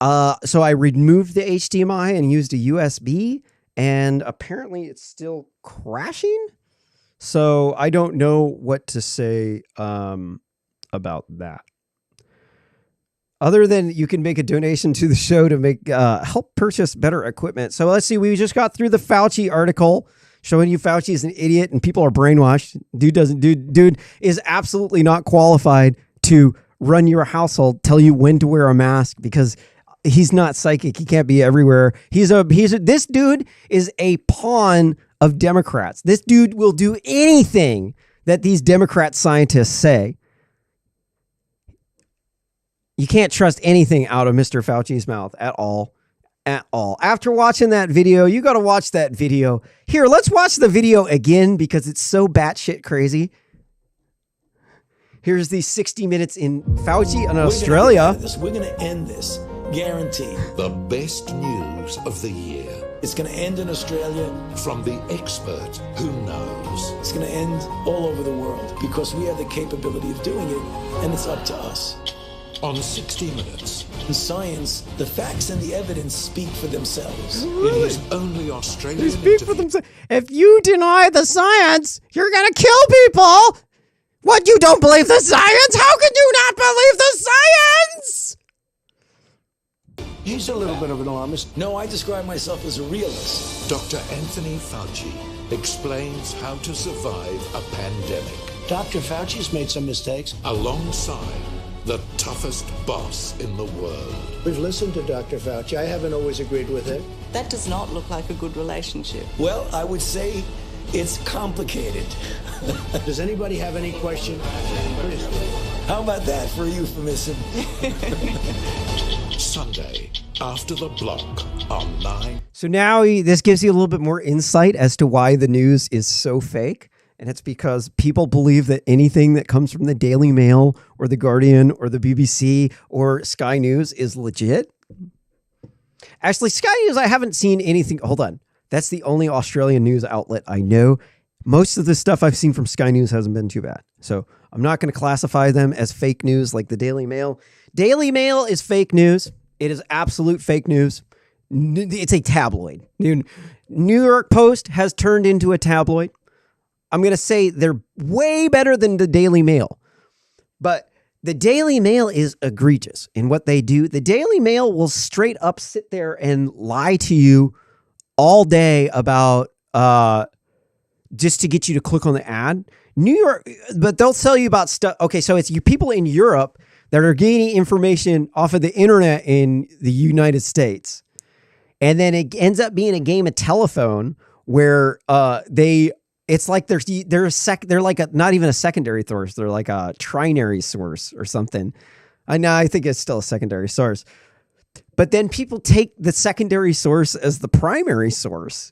So I removed the HDMI and used a USB, and apparently it's still crashing. So I don't know what to say about that. Other than you can make a donation to the show to make help purchase better equipment. So let's see. We just got through the Fauci article showing you Fauci is an idiot and people are brainwashed. Dude is absolutely not qualified to run your household, tell you when to wear a mask because he's not psychic. He can't be everywhere. This dude is a pawn of Democrats. This dude will do anything that these Democrat scientists say. You can't trust anything out of Mr. Fauci's mouth at all. At all. After watching that video, you got to watch that video. Here, let's watch the video again because it's so batshit crazy. Here's the 60 minutes in Fauci in Australia. We're going to end this. Guaranteed. The best news of the year. It's going to end in Australia. From the expert who knows. It's going to end all over the world because we have the capability of doing it, and it's up to us. On 60 Minutes. In science, the facts and the evidence speak for themselves. In his only Australian They speak for themselves. If you deny the science, you're going to kill people. What, you don't believe the science? How can you not believe the science? He's a little bit of an alarmist. No, I describe myself as a realist. Dr. Anthony Fauci explains how to survive a pandemic. Dr. Fauci's made some mistakes. Alongside the toughest boss in the world. We've listened to Dr. Fauci. I haven't always agreed with him. That does not look like a good relationship. Well, I would say it's complicated. Does anybody have any question? How about that for a euphemism? Sunday, after the block on 9. So now this gives you a little bit more insight as to why the news is so fake. And it's because people believe that anything that comes from the Daily Mail or the Guardian or the BBC or Sky News is legit. Actually, Sky News, I haven't seen anything. Hold on. That's the only Australian news outlet I know. Most of the stuff I've seen from Sky News hasn't been too bad. So I'm not going to classify them as fake news like the Daily Mail. Daily Mail is fake news. It is absolute fake news. It's a tabloid. New York Post has turned into a tabloid. I'm going to say they're way better than the Daily Mail. But the Daily Mail is egregious in what they do. The Daily Mail will straight up sit there and lie to you all day about just to get you to click on the ad. New York, but they'll tell you about stuff. Okay, so it's you people in Europe that are gaining information off of the internet in the United States. And then it ends up being a game of telephone where it's like they're like not even a secondary source. They're like a trinary source or something. I think it's still a secondary source. But then people take the secondary source as the primary source,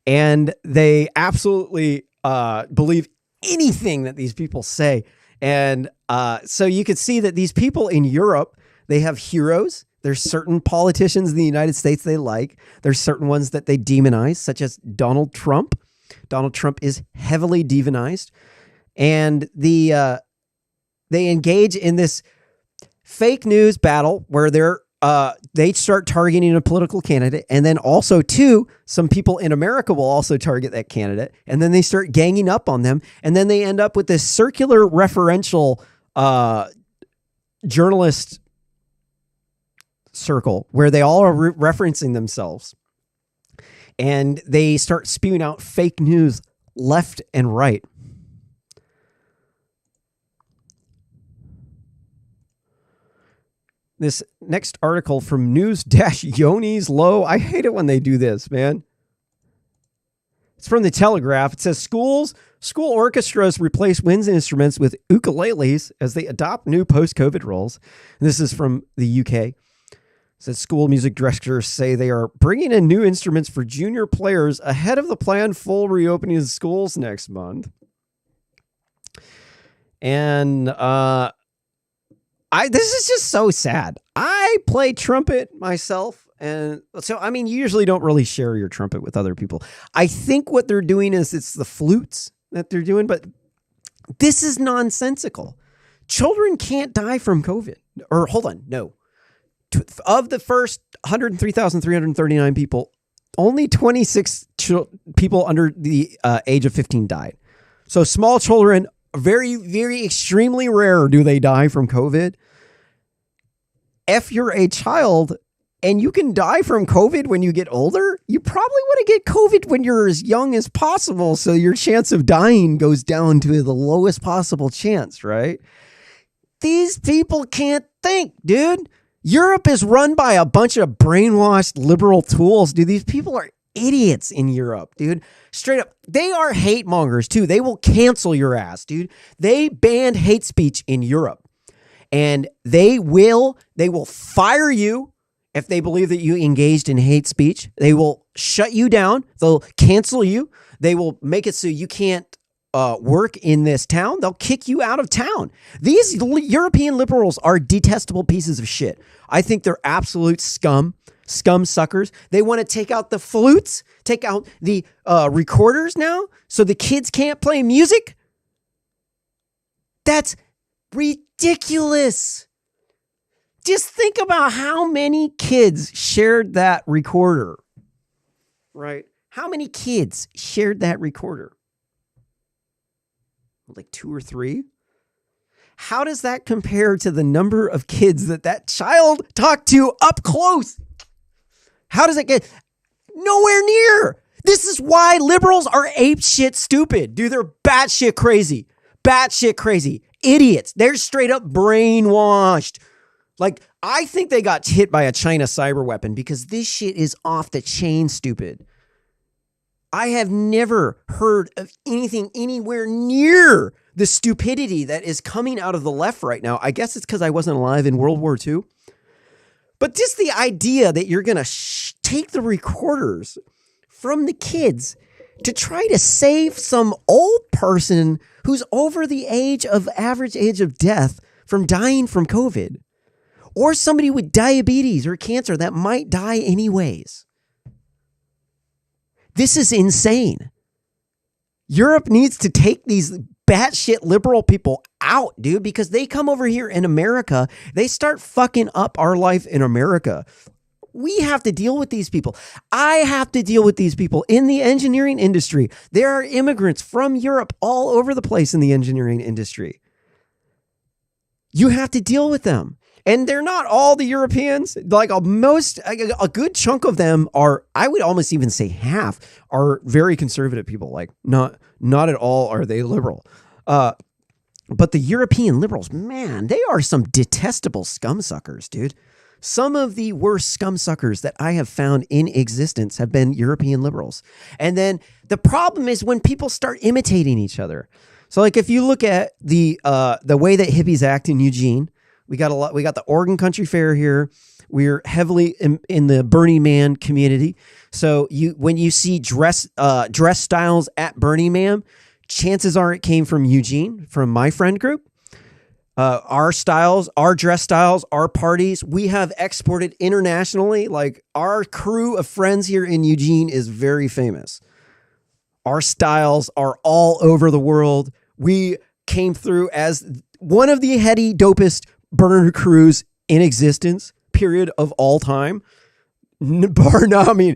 and they absolutely believe anything that these people say. And so you could see that these people in Europe, they have heroes. There's certain politicians in the United States they like. There's certain ones that they demonize, such as Donald Trump. Donald Trump is heavily demonized. And they engage in this fake news battle where they start targeting a political candidate. And then also, too, some people in America will also target that candidate. And then they start ganging up on them. And then they end up with this circular referential journalist circle where they all are referencing themselves. And they start spewing out fake news left and right. This next article from News-Yoni's Low. I hate it when they do this, man. It's from the Telegraph. It says school orchestras replace wind instruments with ukuleles as they adopt new post-COVID rules. And this is from the UK. It says school music directors say they are bringing in new instruments for junior players ahead of the planned full reopening of schools next month. And this is just so sad. I play trumpet myself. And so, I mean, you usually don't really share your trumpet with other people. I think what they're doing is it's the flutes that they're doing, but this is nonsensical. Children can't die from COVID. Or hold on, no. Of the first 103,339 people, only 26 people under the age of 15 died. So small children, very, very extremely rare do they die from COVID. If you're a child and you can die from COVID when you get older, you probably want to get COVID when you're as young as possible, so your chance of dying goes down to the lowest possible chance, right? These people can't think, dude. Europe is run by a bunch of brainwashed liberal tools, dude. These people are idiots in Europe, dude. Straight up. They are hate mongers, too. They will cancel your ass, dude. They banned hate speech in Europe. And they will fire you if they believe that you engaged in hate speech. They will shut you down. They'll cancel you. They will make it so you can't work in this town. They'll kick you out of town. These European liberals are detestable pieces of shit. I think they're absolute scum suckers. They want to take out the flutes, take out the recorders now, so the kids can't play music. That's ridiculous. Just think about how many kids shared that recorder, right? How many kids shared that recorder? Like 2 or 3? How does that compare to the number of kids that child talked to up close? How does it get? Nowhere near. This is why liberals are ape shit stupid. Dude, they're batshit crazy. Batshit crazy. Idiots. They're straight up brainwashed. Like, I think they got hit by a China cyber weapon because this shit is off the chain stupid. I have never heard of anything anywhere near the stupidity that is coming out of the left right now. I guess it's because I wasn't alive in World War II. But just the idea that you're going to take the recorders from the kids to try to save some old person who's over the average age of death from dying from COVID, or somebody with diabetes or cancer that might die anyways. This is insane. Europe needs to take these batshit liberal people out, dude, because they come over here in America. They start fucking up our life in America. We have to deal with these people. I have to deal with these people in the engineering industry. There are immigrants from Europe all over the place in the engineering industry. You have to deal with them. And they're not all the Europeans. Like a good chunk of them are, I would almost even say half, are very conservative people. Like not at all are they liberal. But the European liberals, man, they are some detestable scumsuckers, dude. Some of the worst scumsuckers that I have found in existence have been European liberals. And then the problem is when people start imitating each other. So like if you look at the way that hippies act in Eugene, we got the Oregon Country Fair here. We're heavily in the Burning Man community. So when you see dress styles at Burning Man, chances are it came from Eugene, from my friend group. Our styles, our dress styles, our parties, we have exported internationally. Like our crew of friends here in Eugene is very famous. Our styles are all over the world. We came through as one of the heady, dopest burner crews in existence, period, of all time. Bar none, I mean,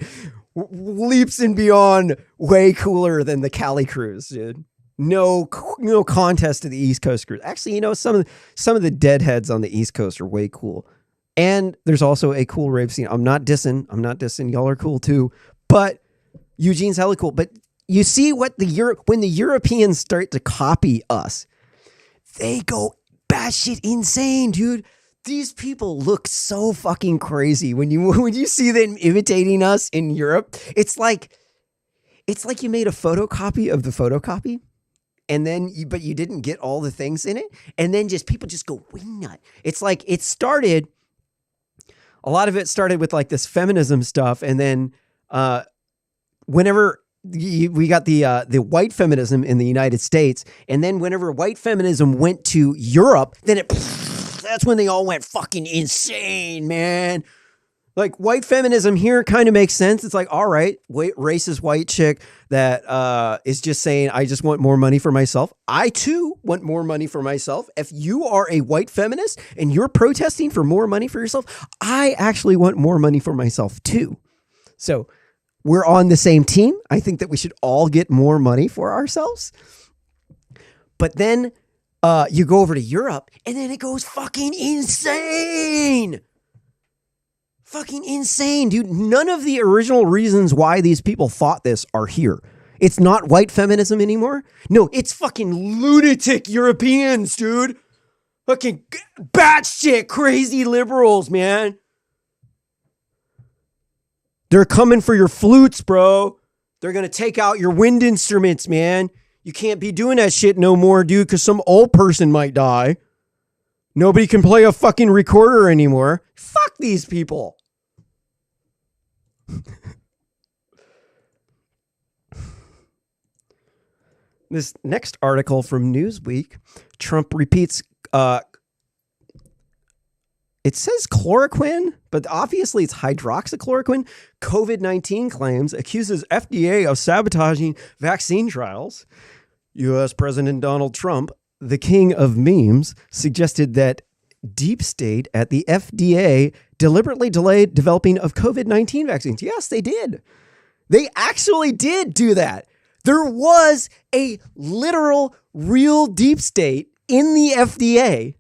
leaps and beyond, way cooler than the Cali crews, dude. No contest to the East Coast crews. Actually, you know, some of the deadheads on the East Coast are way cool. And there's also a cool rave scene. I'm not dissing. Y'all are cool too. But Eugene's hella cool. But you see what when the Europeans start to copy us, they go batshit insane, dude. These people look so fucking crazy when you see them imitating us in Europe. It's like you made a photocopy of the photocopy, and then but you didn't get all the things in it, and then people just go wingnut. It's like a lot of it started with like this feminism stuff, and then whenever we got the white feminism in the United States, and then whenever white feminism went to Europe, then that's when they all went fucking insane, man. Like white feminism here kind of makes sense. It's like, all right, racist white chick that is just saying, I just want more money for myself. I too want more money for myself. If you are a white feminist and you're protesting for more money for yourself, I actually want more money for myself too. So we're on the same team. I think that we should all get more money for ourselves. But then you go over to Europe and then it goes fucking insane. Fucking insane, dude. None of the original reasons why these people thought this are here. It's not white feminism anymore. No, it's fucking lunatic Europeans, dude. Fucking batshit crazy liberals, man. They're coming for your flutes, bro. They're going to take out your wind instruments, man. You can't be doing that shit no more, dude, because some old person might die. Nobody can play a fucking recorder anymore. Fuck these people. This next article from Newsweek, Trump repeats, it says chloroquine, but obviously it's hydroxychloroquine. COVID-19 claims, accuses FDA of sabotaging vaccine trials. U.S. President Donald Trump, the king of memes, suggested that deep state at the FDA deliberately delayed developing of COVID-19 vaccines. Yes, they did. They actually did do that. There was a literal, real deep state in the FDA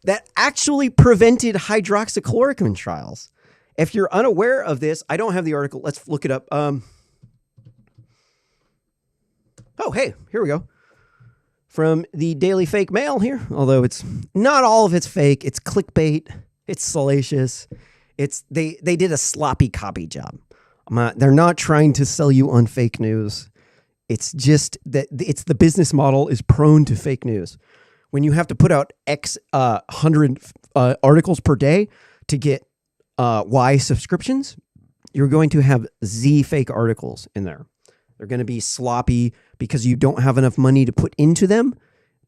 that actually prevented hydroxychloroquine trials. If you're unaware of this, I don't have the article. Let's look it up. Oh, hey, here we go. From the Daily Fake Mail here, although it's not all of it's fake. It's clickbait. It's salacious. They did a sloppy copy job. They're not trying to sell you on fake news. It's just that it's the business model is prone to fake news. When you have to put out X 100 articles per day to get Y subscriptions, you're going to have Z fake articles in there. They're going to be sloppy because you don't have enough money to put into them,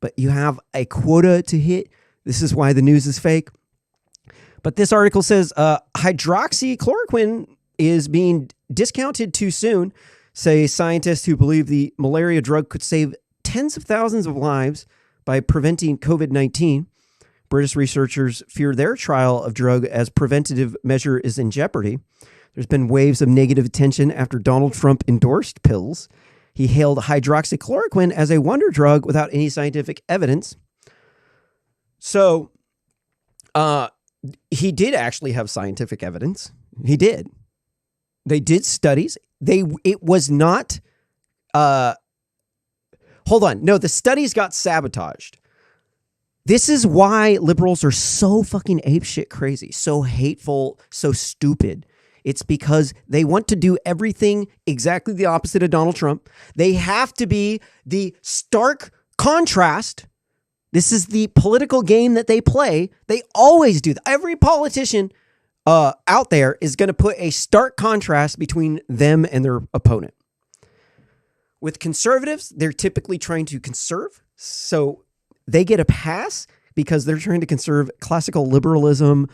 but you have a quota to hit. This is why the news is fake. But this article says hydroxychloroquine is being discounted too soon, say scientists who believe the malaria drug could save tens of thousands of lives by preventing COVID-19. British researchers fear their trial of drug as preventative measure is in jeopardy. There's been waves of negative attention after Donald Trump endorsed pills. He hailed hydroxychloroquine as a wonder drug without any scientific evidence. So he did actually have scientific evidence. He did. They did studies. It was not... hold on. No, the studies got sabotaged. This is why liberals are so fucking apeshit crazy, so hateful, so stupid. It's because they want to do everything exactly the opposite of Donald Trump. They have to be the stark contrast. This is the political game that they play. They always do that. Every politician out there is going to put a stark contrast between them and their opponent. With conservatives, they're typically trying to conserve. So they get a pass because they're trying to conserve classical liberalism,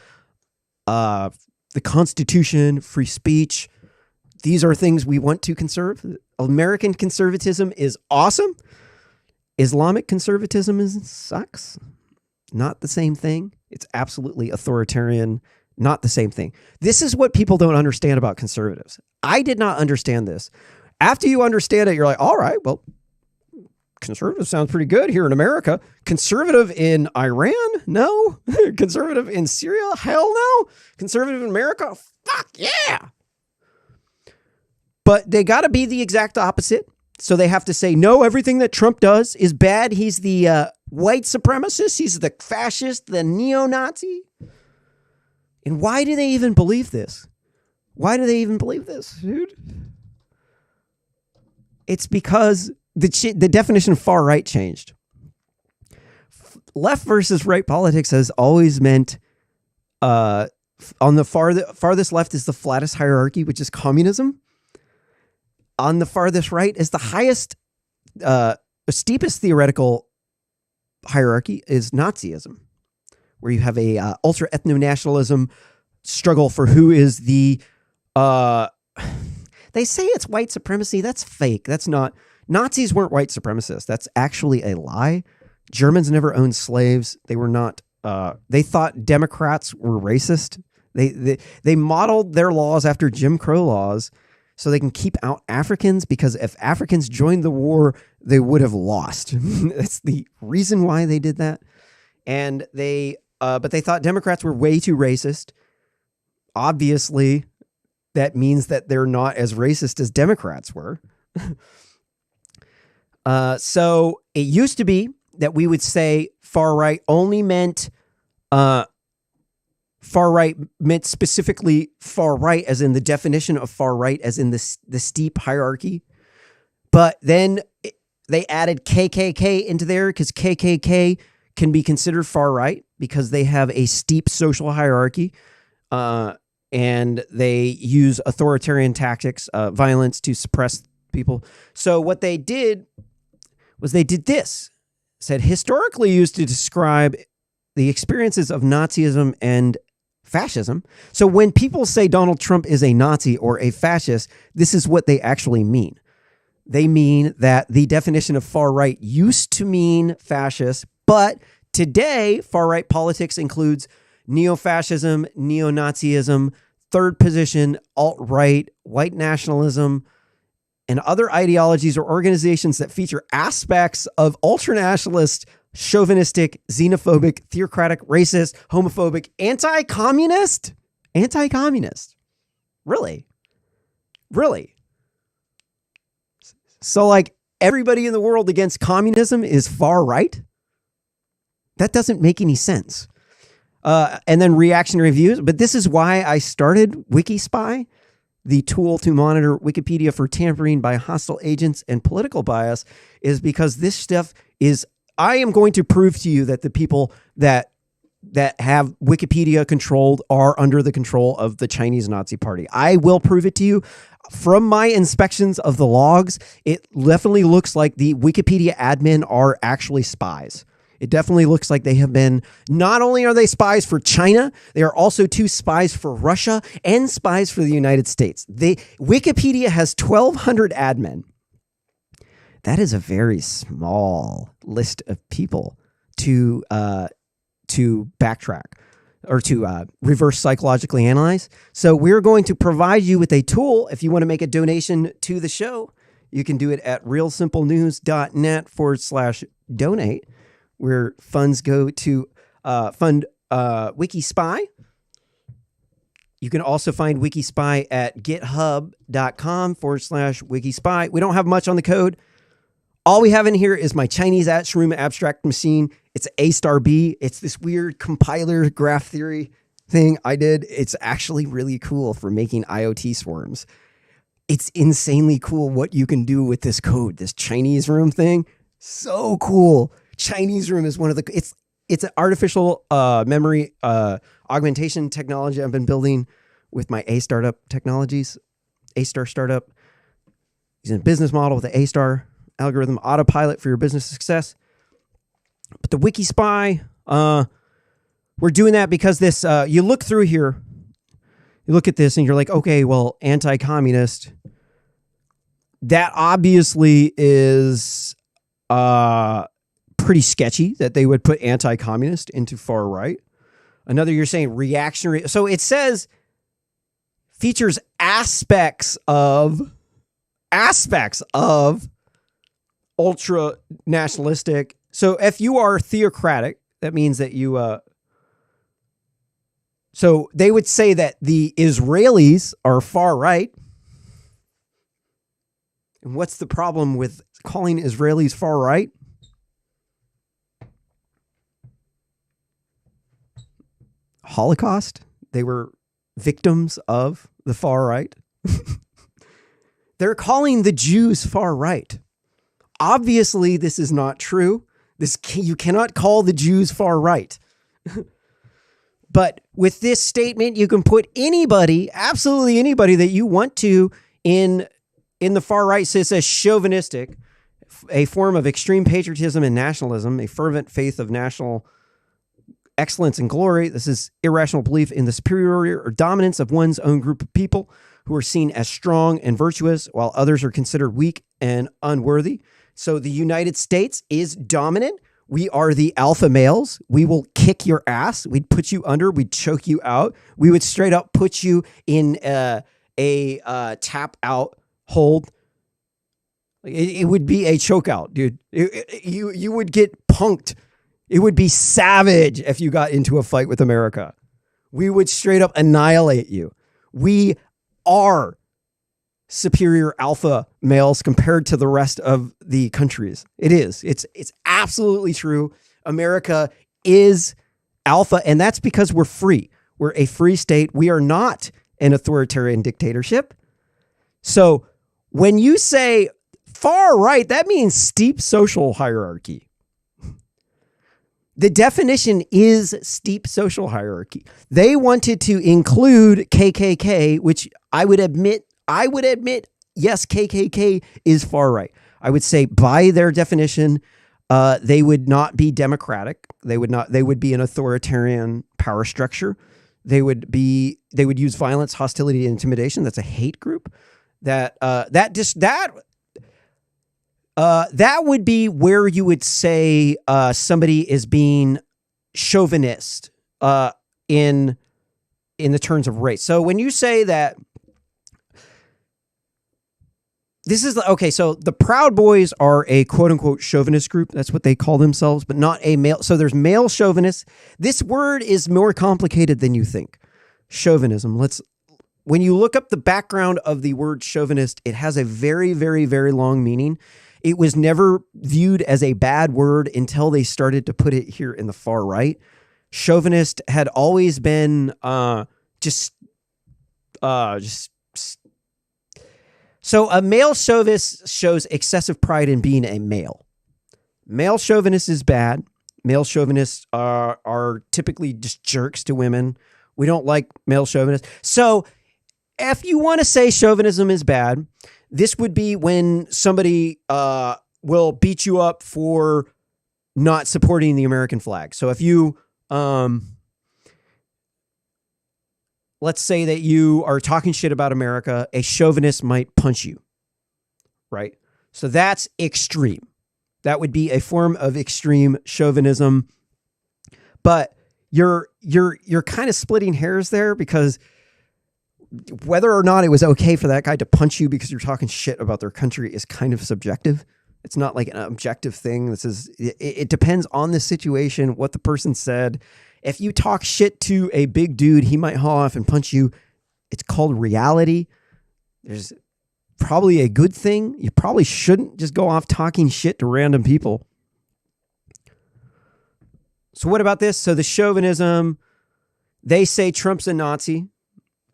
the Constitution, free speech. These are things we want to conserve. American conservatism is awesome. Islamic conservatism sucks. Not the same thing. It's absolutely authoritarian. Not the same thing. This is what people don't understand about conservatives. I did not understand this. After you understand it, you're like, all right, well, conservative sounds pretty good here in America. Conservative in Iran? No. Conservative in Syria? Hell no. Conservative in America? Fuck yeah. But they got to be the exact opposite. So they have to say, no, everything that Trump does is bad. He's the white supremacist. He's the fascist, the neo-Nazi. And why do they even believe this? Why do they even believe this, dude? It's because the definition of far right changed. Left versus right politics has always meant on the farthest left is the flattest hierarchy, which is communism. On the farthest right is the highest, steepest theoretical hierarchy is Nazism, where you have a ultra ethno-nationalism, struggle for who is the, they say it's white supremacy. That's fake. That's not. Nazis weren't white supremacists. That's actually a lie. Germans never owned slaves. They were not, they thought Democrats were racist. They modeled their laws after Jim Crow laws so they can keep out Africans, because if Africans joined the war, they would have lost. That's the reason why they did that. And but they thought Democrats were way too racist. Obviously, that means that they're not as racist as Democrats were. So it used to be that we would say far right only meant, far right meant specifically far right, as in the definition of far right, as in the steep hierarchy. But then they added KKK into there, because KKK can be considered far right because they have a steep social hierarchy, and they use authoritarian tactics, violence, to suppress people. So what they did was they did this. Said historically used to describe the experiences of Nazism and fascism. So when people say Donald Trump is a Nazi or a fascist, this is what they actually mean. They mean that the definition of far right used to mean fascist, but today far right politics includes neo-fascism, neo-Nazism, third position, alt-right, white nationalism, and other ideologies or organizations that feature aspects of ultranationalist, chauvinistic, xenophobic, theocratic, racist, homophobic, anti-communist. Really? So like everybody in the world against communism is far right? That doesn't make any sense. And then reactionary views. But this is why I started WikiSpy, the tool to monitor Wikipedia for tampering by hostile agents and political bias, is because this stuff is, I am going to prove to you that the people that have Wikipedia controlled are under the control of the Chinese Nazi Party. I will prove it to you. From my inspections of the logs, it definitely looks like the Wikipedia admin are actually spies. It definitely looks like they have been, not only are they spies for China, they are also two spies for Russia and spies for the United States. Wikipedia has 1,200 admin. That is a very small list of people to backtrack or to reverse psychologically analyze. So we're going to provide you with a tool. If you want to make a donation to the show, you can do it at realsimplenews.net/donate. Where funds go to fund WikiSpy. You can also find WikiSpy at github.com/WikiSpy. We don't have much on the code. All we have in here is my Chinese shroom abstract machine. It's A*B. It's this weird compiler graph theory thing I did. It's actually really cool for making IoT swarms. It's insanely cool what you can do with this code, this Chinese room thing. So cool. Chinese room is one of the, it's an artificial memory augmentation technology I've been building with my A-Star startup, using a business model with the A-Star algorithm, autopilot for your business success. But the WikiSpy, we're doing that because this, you look through here, you look at this and you're like, okay, well, anti-communist, that obviously is pretty sketchy that they would put anti-communist into far right. Another, you're saying reactionary. So it says features aspects of ultra nationalistic. So if you are theocratic, that means that you, so they would say that the Israelis are far right. And what's the problem with calling Israelis far right? Holocaust. They were victims of the far right. They're calling the Jews far right. Obviously, this is not true. You cannot call the Jews far right. But with this statement, you can put anybody, absolutely anybody that you want to in the far right. So it says chauvinistic, a form of extreme patriotism and nationalism, a fervent faith of national excellence and glory. This is irrational belief in the superiority or dominance of one's own group of people who are seen as strong and virtuous, while others are considered weak and unworthy. So the United States is dominant. We are the alpha males. We will kick your ass. We'd put you under. We'd choke you out. We would straight up put you in a tap out hold. It would be a choke out, dude. You would get punked. It would be savage if you got into a fight with America. We would straight up annihilate you. We are superior alpha males compared to the rest of the countries. It is. It's absolutely true. America is alpha, and that's because we're free. We're a free state. We are not an authoritarian dictatorship. So when you say far right, that means steep social hierarchy. The definition is steep social hierarchy. They wanted to include KKK, which I would admit, yes, KKK is far right. I would say by their definition, they would not be democratic. They would be an authoritarian power structure. They would use violence, hostility, and intimidation. That's a hate group. That would be where you would say somebody is being chauvinist in the terms of race. So when you say that, this is okay. So the Proud Boys are a quote unquote chauvinist group. That's what they call themselves, but not a male. So there's male chauvinists. This word is more complicated than you think. Chauvinism. When you look up the background of the word chauvinist, it has a very, very, very long meaning. It was never viewed as a bad word until they started to put it here in the far right. Chauvinist had always been so a male chauvinist shows excessive pride in being a male. Male chauvinist is bad. Male chauvinists are typically just jerks to women. We don't like male chauvinists. So if you want to say chauvinism is bad, this would be when somebody will beat you up for not supporting the American flag. So if you, let's say that you are talking shit about America, a chauvinist might punch you, right? So that's extreme. That would be a form of extreme chauvinism. But you're kind of splitting hairs there, because whether or not it was okay for that guy to punch you because you're talking shit about their country is kind of subjective. It's not like an objective thing. It depends on the situation, what the person said. If you talk shit to a big dude, he might haul off and punch you. It's called reality. There's probably a good thing. You probably shouldn't just go off talking shit to random people. So what about this? So the chauvinism, they say Trump's a Nazi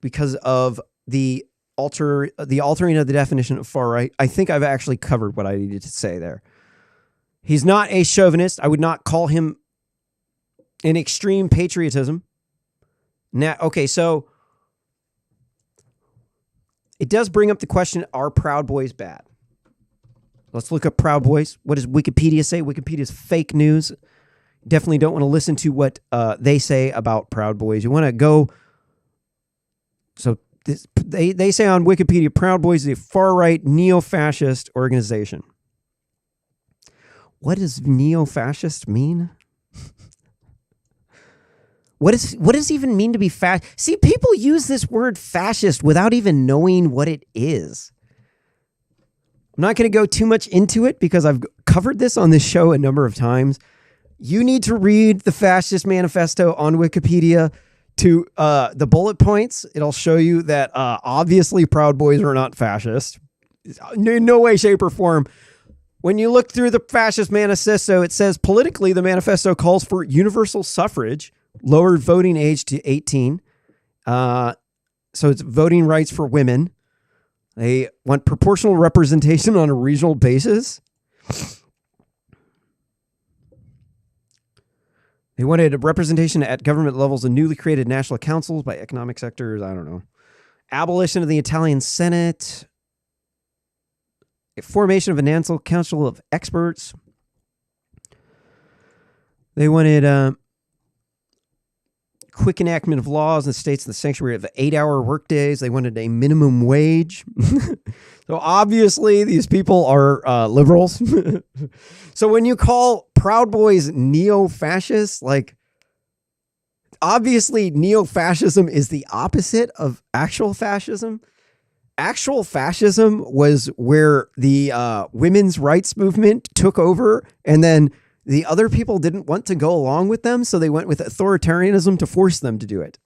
because of the altering of the definition of far right. I think I've actually covered what I needed to say there. He's not a chauvinist. I would not call him an extreme patriotism. Now, okay, so it does bring up the question, are Proud Boys bad? Let's look up Proud Boys. What does Wikipedia say? Wikipedia is fake news. Definitely don't want to listen to what they say about Proud Boys. You want to go... So they say on Wikipedia, Proud Boys is a far-right neo-fascist organization. What does neo-fascist mean? What does it even mean to be fascist? See, people use this word fascist without even knowing what it is. I'm not going to go too much into it because I've covered this on this show a number of times. You need to read the Fascist Manifesto on Wikipedia to the bullet points. It'll show you that obviously Proud Boys are not fascist. In no way, shape, or form. When you look through the Fascist Manifesto, it says politically the manifesto calls for universal suffrage, lower voting age to 18. So it's voting rights for women. They want proportional representation on a regional basis. They wanted a representation at government levels of newly created national councils by economic sectors. I don't know. Abolition of the Italian Senate. A formation of a national council of experts. They wanted quick enactment of laws in the states in the sanctuary of 8-hour workdays. They wanted a minimum wage. So obviously these people are liberals. So when you call Proud Boys neo-fascists, like obviously neo-fascism is the opposite of actual fascism. Actual fascism was where the women's rights movement took over, and then the other people didn't want to go along with them, so they went with authoritarianism to force them to do it.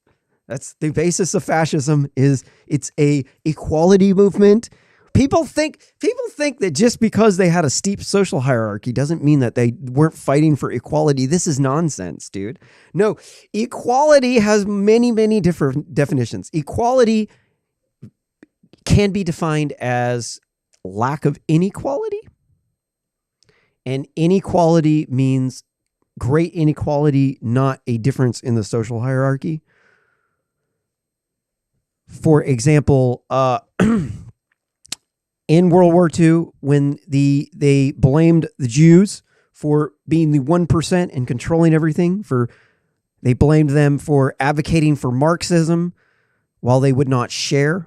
That's the basis of fascism. It's a equality movement. People think that just because they had a steep social hierarchy doesn't mean that they weren't fighting for equality. This is nonsense, dude. No, equality has many, many different definitions. Equality can be defined as lack of inequality. And inequality means great inequality, not a difference in the social hierarchy. For example, in World War II, when they blamed the Jews for being the 1% and controlling everything, they blamed them for advocating for Marxism while they would not share,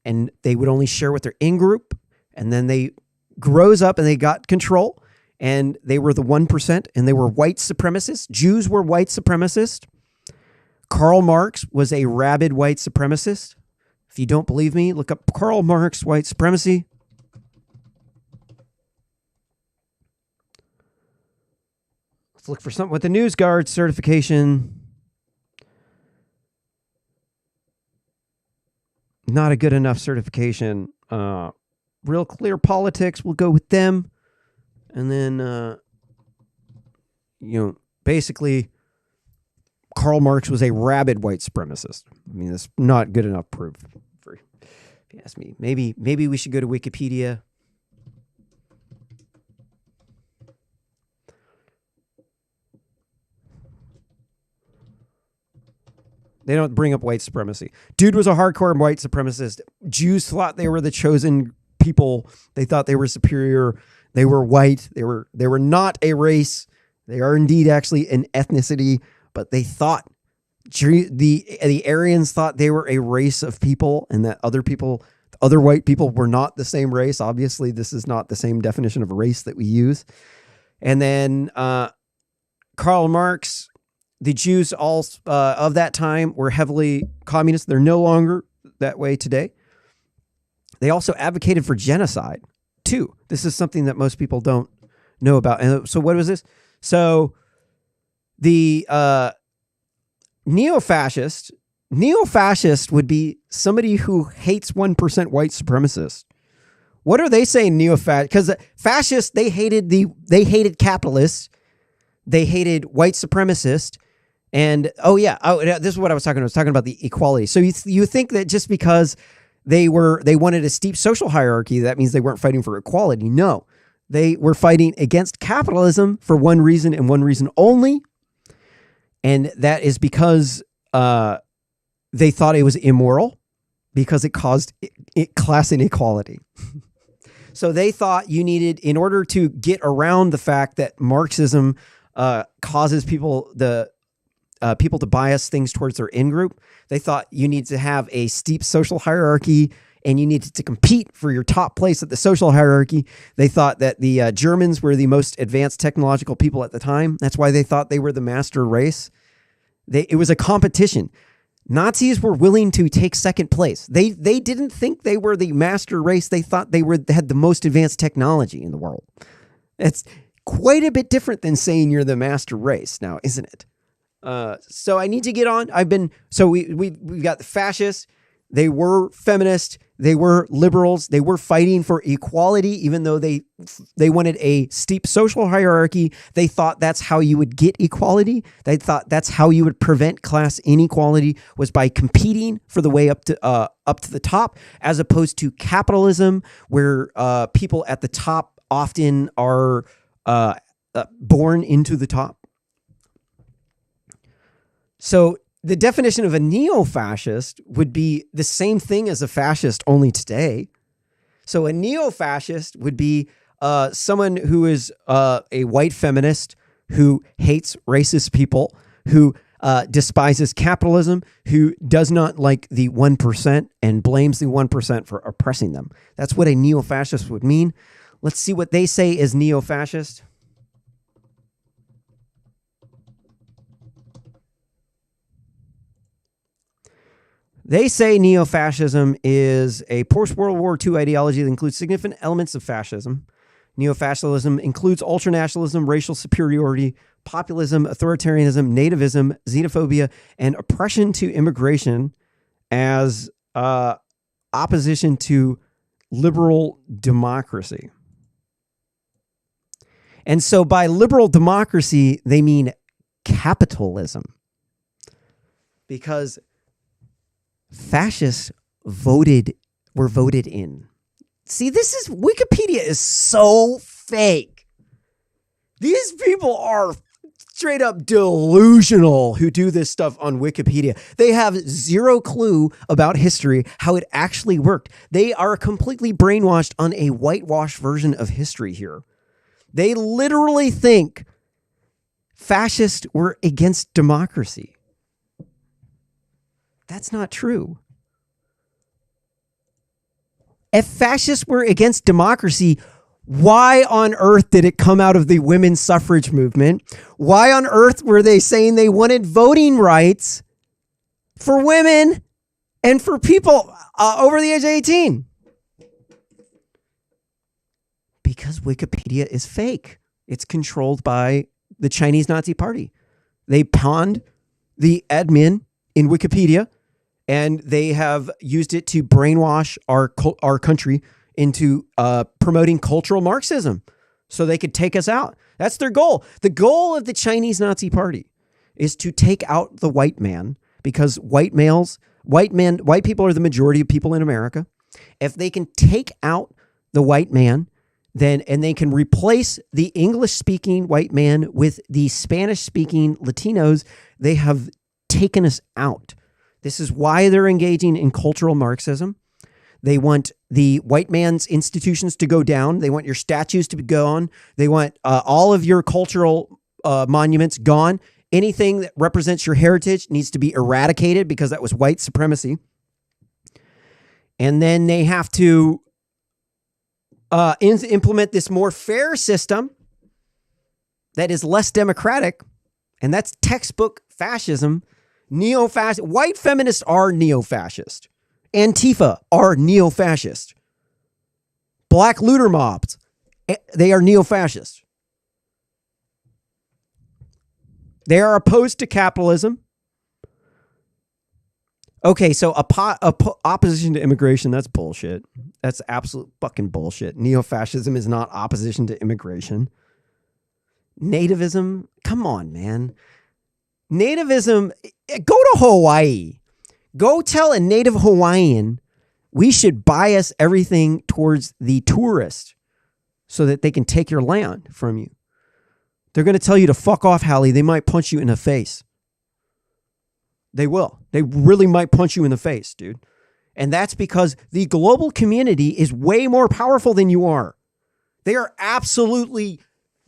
and they would only share with their in-group, and then they grows up and they got control, and they were the 1%, and they were white supremacists. Jews were white supremacists. Karl Marx was a rabid white supremacist. If you don't believe me, look up Karl Marx white supremacy. Let's look for something with the News Guard certification. Not a good enough certification. Real Clear Politics, we'll go with them. And then, basically, Karl Marx was a rabid white supremacist. I mean, that's not good enough proof. If you ask me, maybe we should go to Wikipedia. They don't bring up white supremacy. Dude was a hardcore white supremacist. Jews thought they were the chosen people. They thought they were superior. They were white. They were not a race. They are indeed actually an ethnicity, but they thought the Aryans thought they were a race of people, and that other white people were not the same race. Obviously, this is not the same definition of race that we use. And then Karl Marx, the Jews all of that time were heavily communist. They're no longer that way today. They also advocated for genocide too. This is something that most people don't know about. And so what was this? So the neo-fascist would be somebody who hates 1% white supremacists. What are they saying, neo-fascist? Because fascists, they hated capitalists. They hated white supremacists. And this is what I was talking about. I was talking about the equality. So you think that just because they wanted a steep social hierarchy, that means they weren't fighting for equality. No, they were fighting against capitalism for one reason and one reason only. And that is because they thought it was immoral, because it caused class inequality. So they thought you needed, in order to get around the fact that Marxism causes people to bias things towards their in-group, they thought you need to have a steep social hierarchy, and you needed to compete for your top place at the social hierarchy. They thought that the Germans were the most advanced technological people at the time. That's why they thought they were the master race. It was a competition. Nazis were willing to take second place. They didn't think they were the master race. They thought they had the most advanced technology in the world. It's quite a bit different than saying you're the master race now, isn't it? So I need to get on. We've got the fascists. They were feminists. They were liberals. They were fighting for equality, even though they wanted a steep social hierarchy. They thought that's how you would get equality. They thought that's how you would prevent class inequality, was by competing for the way up to the top, as opposed to capitalism, where people at the top often are born into the top. So the definition of a neo-fascist would be the same thing as a fascist, only today. So a neo-fascist would be someone who is a white feminist who hates racist people, who despises capitalism, who does not like the 1% and blames the 1% for oppressing them. That's what a neo-fascist would mean. Let's see what they say is neo-fascist. They say neo-fascism is a post-World War II ideology that includes significant elements of fascism. Neo-fascism includes ultranationalism, racial superiority, populism, authoritarianism, nativism, xenophobia, and oppression to immigration as opposition to liberal democracy. And so by liberal democracy, they mean capitalism. Because fascists were voted in. See, Wikipedia is so fake. These people are straight up delusional who do this stuff on Wikipedia. They have zero clue about history, how it actually worked. They are completely brainwashed on a whitewashed version of history here. They literally think fascists were against democracy. That's not true. If fascists were against democracy, why on earth did it come out of the women's suffrage movement? Why on earth were they saying they wanted voting rights for women and for people over the age of 18? Because Wikipedia is fake. It's controlled by the Chinese Nazi Party. They pawned the admin in Wikipedia, and they have used it to brainwash our country into promoting cultural Marxism so they could take us out. That's their goal. The goal of the Chinese Nazi Party is to take out the white man, because white people are the majority of people in America. If they can take out the white man, and they can replace the English-speaking white man with the Spanish-speaking Latinos, they have taken us out. This is why they're engaging in cultural Marxism. They want the white man's institutions to go down. They want your statues to be gone. They want all of your cultural monuments gone. Anything that represents your heritage needs to be eradicated because that was white supremacy. And then they have to implement this more fair system that is less democratic, and that's textbook fascism. Neo-fascist. White feminists are neo-fascist. Antifa are neo-fascist. Black looter mobs, they are neo-fascist. They are opposed to capitalism. Okay, so opposition to immigration, that's bullshit. That's absolute fucking bullshit. Neo-fascism is not opposition to immigration. Nativism, come on, man. Nativism, go to Hawaii. Go tell a native Hawaiian we should bias everything towards the tourist so that they can take your land from you. They're going to tell you to fuck off, Hallie. They might punch you in the face. They will. They really might punch you in the face, dude. And that's because the global community is way more powerful than you are. They are absolutely,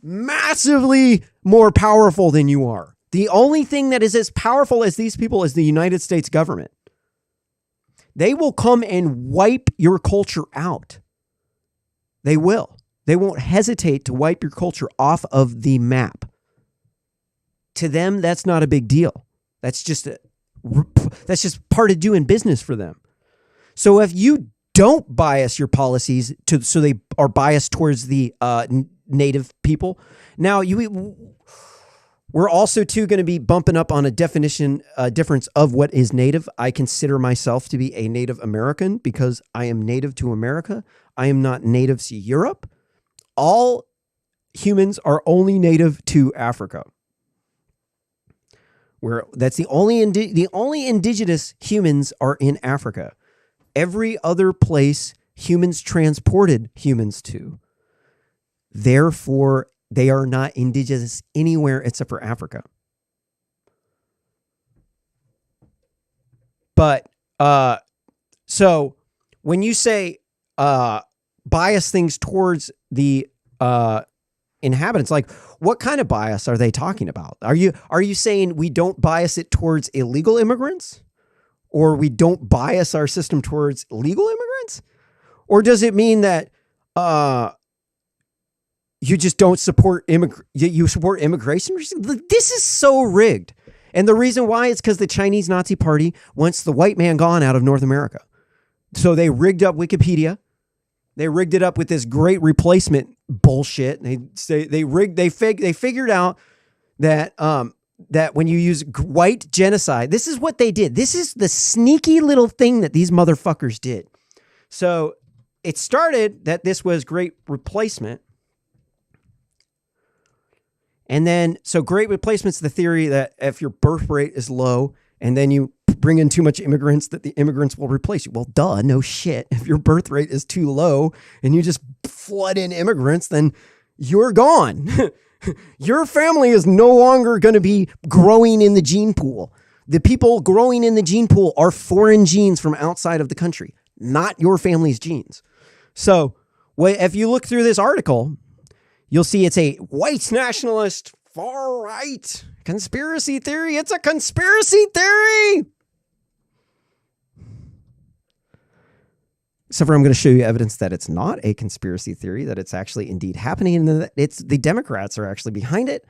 massively more powerful than you are. The only thing that is as powerful as these people is the United States government. They will come and wipe your culture out. They will. They won't hesitate to wipe your culture off of the map. To them, that's not a big deal. That's just part of doing business for them. So if you don't bias your policies so they are biased towards the native people, now we're also too going to be bumping up on a definition difference of what is native. I consider myself to be a Native American because I am native to America. I am not native to Europe. All humans are only native to Africa. Where that's the only indigenous humans are in Africa. Every other place humans transported humans to. Therefore, they are not indigenous anywhere except for Africa. But so when you say bias things towards the inhabitants. Like, what kind of bias are they talking about? Are you saying we don't bias it towards illegal immigrants, or we don't bias our system towards legal immigrants? Or does it mean that you just don't support you support immigration? This is so rigged. And the reason why is because the Chinese Nazi Party wants the white man gone out of North America. So they rigged up Wikipedia. They rigged it up with this great replacement bullshit. They figured out that that when you use white genocide, this is what they did. This is the sneaky little thing that these motherfuckers did. So it started that this was great replacement. And then, so great replacement's the theory that if your birth rate is low and then you bring in too much immigrants, that the immigrants will replace you. Well, duh, no shit. If your birth rate is too low and you just flood in immigrants, then you're gone. Your family is no longer going to be growing in the gene pool. The people growing in the gene pool are foreign genes from outside of the country, not your family's genes. So if you look through this article, you'll see it's a white nationalist, far right conspiracy theory. It's a conspiracy theory. Except for I'm going to show you evidence that it's not a conspiracy theory, that it's actually indeed happening, and that it's the Democrats are actually behind it.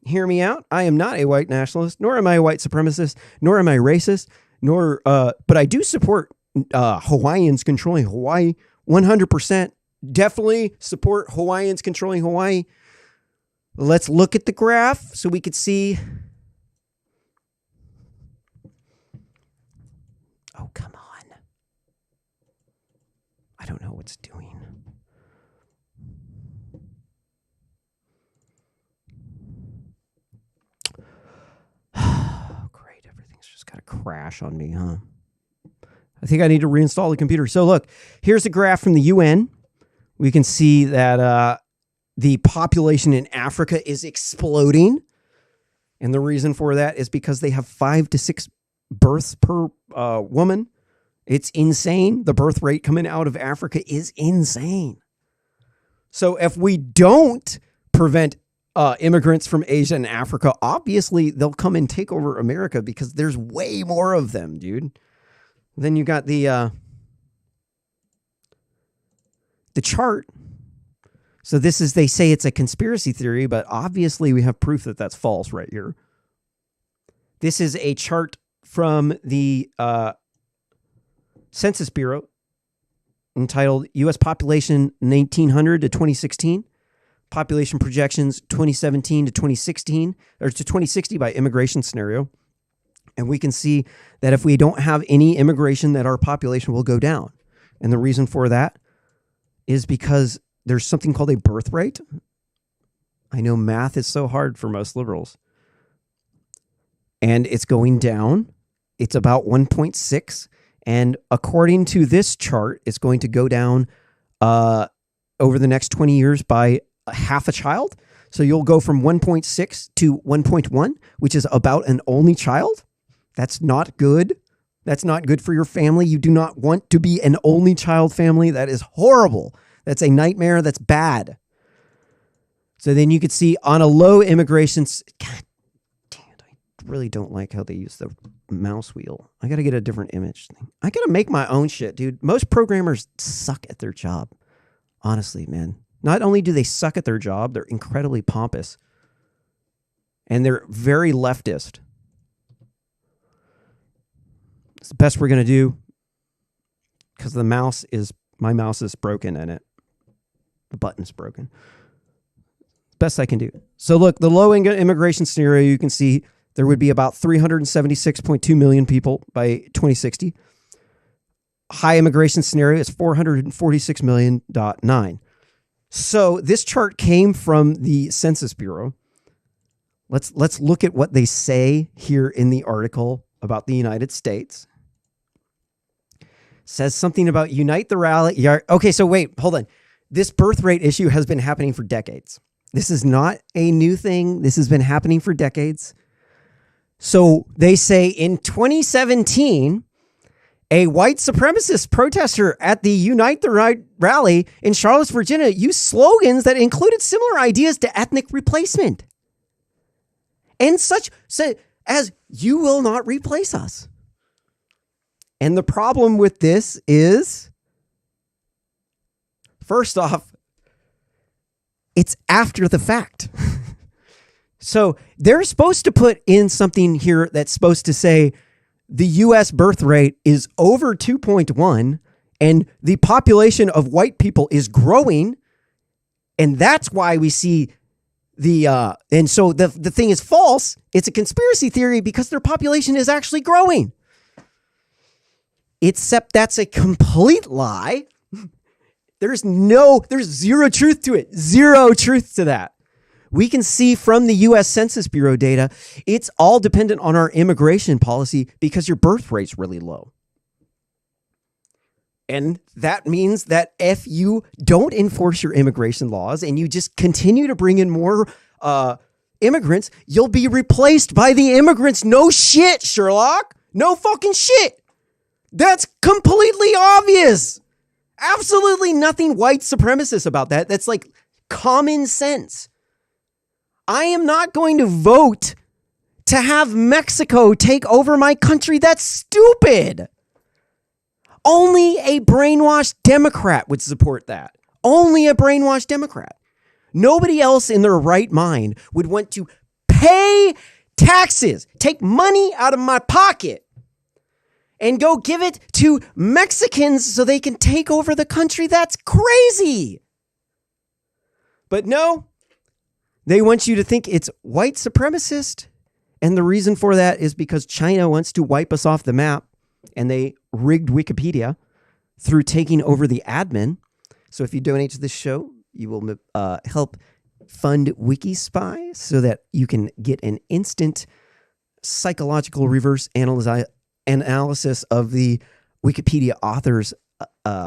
Hear me out. I am not a white nationalist, nor am I a white supremacist, nor am I racist, but I do support Hawaiians controlling Hawaii 100%. Definitely support Hawaiians controlling Hawaii. Let's look at the graph so we could see. Oh, come on. I don't know what's doing. Oh, great. Everything's just got to crash on me, huh? I think I need to reinstall the computer. So look, here's a graph from the UN. We can see that the population in Africa is exploding. And the reason for that is because they have 5 to 6 births per woman. It's insane. The birth rate coming out of Africa is insane. So if we don't prevent immigrants from Asia and Africa, obviously they'll come and take over America because there's way more of them, dude. Then you got the chart. So this is, they say it's a conspiracy theory, but obviously we have proof that that's false right here. This is a chart from the Census Bureau entitled U.S. Population 1900 to 2016, Population Projections 2017 to 2016, or to 2060 by immigration scenario. And we can see that if we don't have any immigration, that our population will go down. And the reason for that is because there's something called a birth rate. I know math is so hard for most liberals. And it's going down. It's about 1.6. And according to this chart, it's going to go down over the next 20 years by half a child. So you'll go from 1.6 to 1.1, which is about an only child. That's not good. That's not good for your family. You do not want to be an only child family. That is horrible. That's a nightmare. That's bad. So then you could see on a low immigration. God damn it. I really don't like how they use the mouse wheel. I got to get a different image thing. I got to make my own shit, dude. Most programmers suck at their job. Honestly, man. Not only do they suck at their job, they're incredibly pompous. And they're very leftist. It's the best we're going to do because my mouse is broken in it. The button's broken. Best I can do. So look, the low immigration scenario, you can see there would be about 376.2 million people by 2060. High immigration scenario is 446.9. So this chart came from the Census Bureau. Let's look at what they say here in the article about the United States. Says something about unite the rally. Okay, so wait, hold on. This birth rate issue has been happening for decades. This is not a new thing. This has been happening for decades. So they say in 2017, A white supremacist protester at the Unite the Right rally in Charlotte, Virginia, used slogans that included similar ideas to ethnic replacement. And such as, "You will not replace us." And the problem with this is, first off, it's after the fact. So they're supposed to put in something here that's supposed to say the U.S. birth rate is over 2.1 and the population of white people is growing. And that's why we see and so the thing is false. It's a conspiracy theory because their population is actually growing. Except that's a complete lie. There's zero truth to it. Zero truth to that. We can see from the U.S. Census Bureau data, it's all dependent on our immigration policy because your birth rate's really low. And that means that if you don't enforce your immigration laws and you just continue to bring in more immigrants, you'll be replaced by the immigrants. No shit, Sherlock. No fucking shit. That's completely obvious. Absolutely nothing white supremacist about that. That's like common sense. I am not going to vote to have Mexico take over my country. That's stupid. Only a brainwashed Democrat would support that. Only a brainwashed Democrat. Nobody else in their right mind would want to pay taxes, take money out of my pocket, and go give it to Mexicans so they can take over the country. That's crazy. But no, they want you to think it's white supremacist. And the reason for that is because China wants to wipe us off the map, and they rigged Wikipedia through taking over the admin. So if you donate to this show, you will help fund WikiSpy so that you can get an instant psychological reverse analysis of the Wikipedia authors'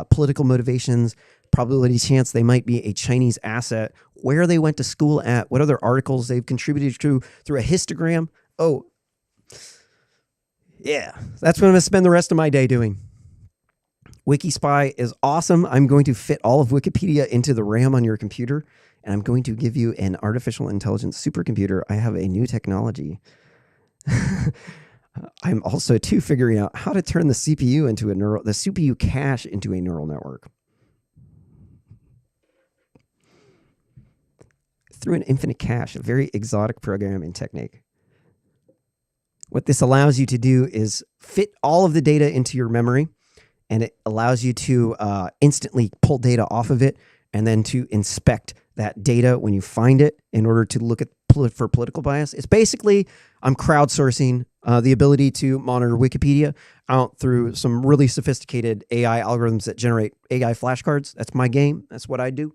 political motivations, probability chance they might be a Chinese asset, where they went to school at, what other articles they've contributed to through a histogram. Oh, yeah, that's what I'm going to spend the rest of my day doing. WikiSpy is awesome. I'm going to fit all of Wikipedia into the RAM on your computer, and I'm going to give you an artificial intelligence supercomputer. I have a new technology. I'm also figuring out how to turn the CPU into the CPU cache into a neural network through an infinite cache, a very exotic programming technique. What this allows you to do is fit all of the data into your memory, and it allows you to instantly pull data off of it and then to inspect that data when you find it in order to look at for political bias. It's basically, I'm crowdsourcing the ability to monitor Wikipedia out through some really sophisticated AI algorithms that generate AI flashcards. That's my game. That's what I do.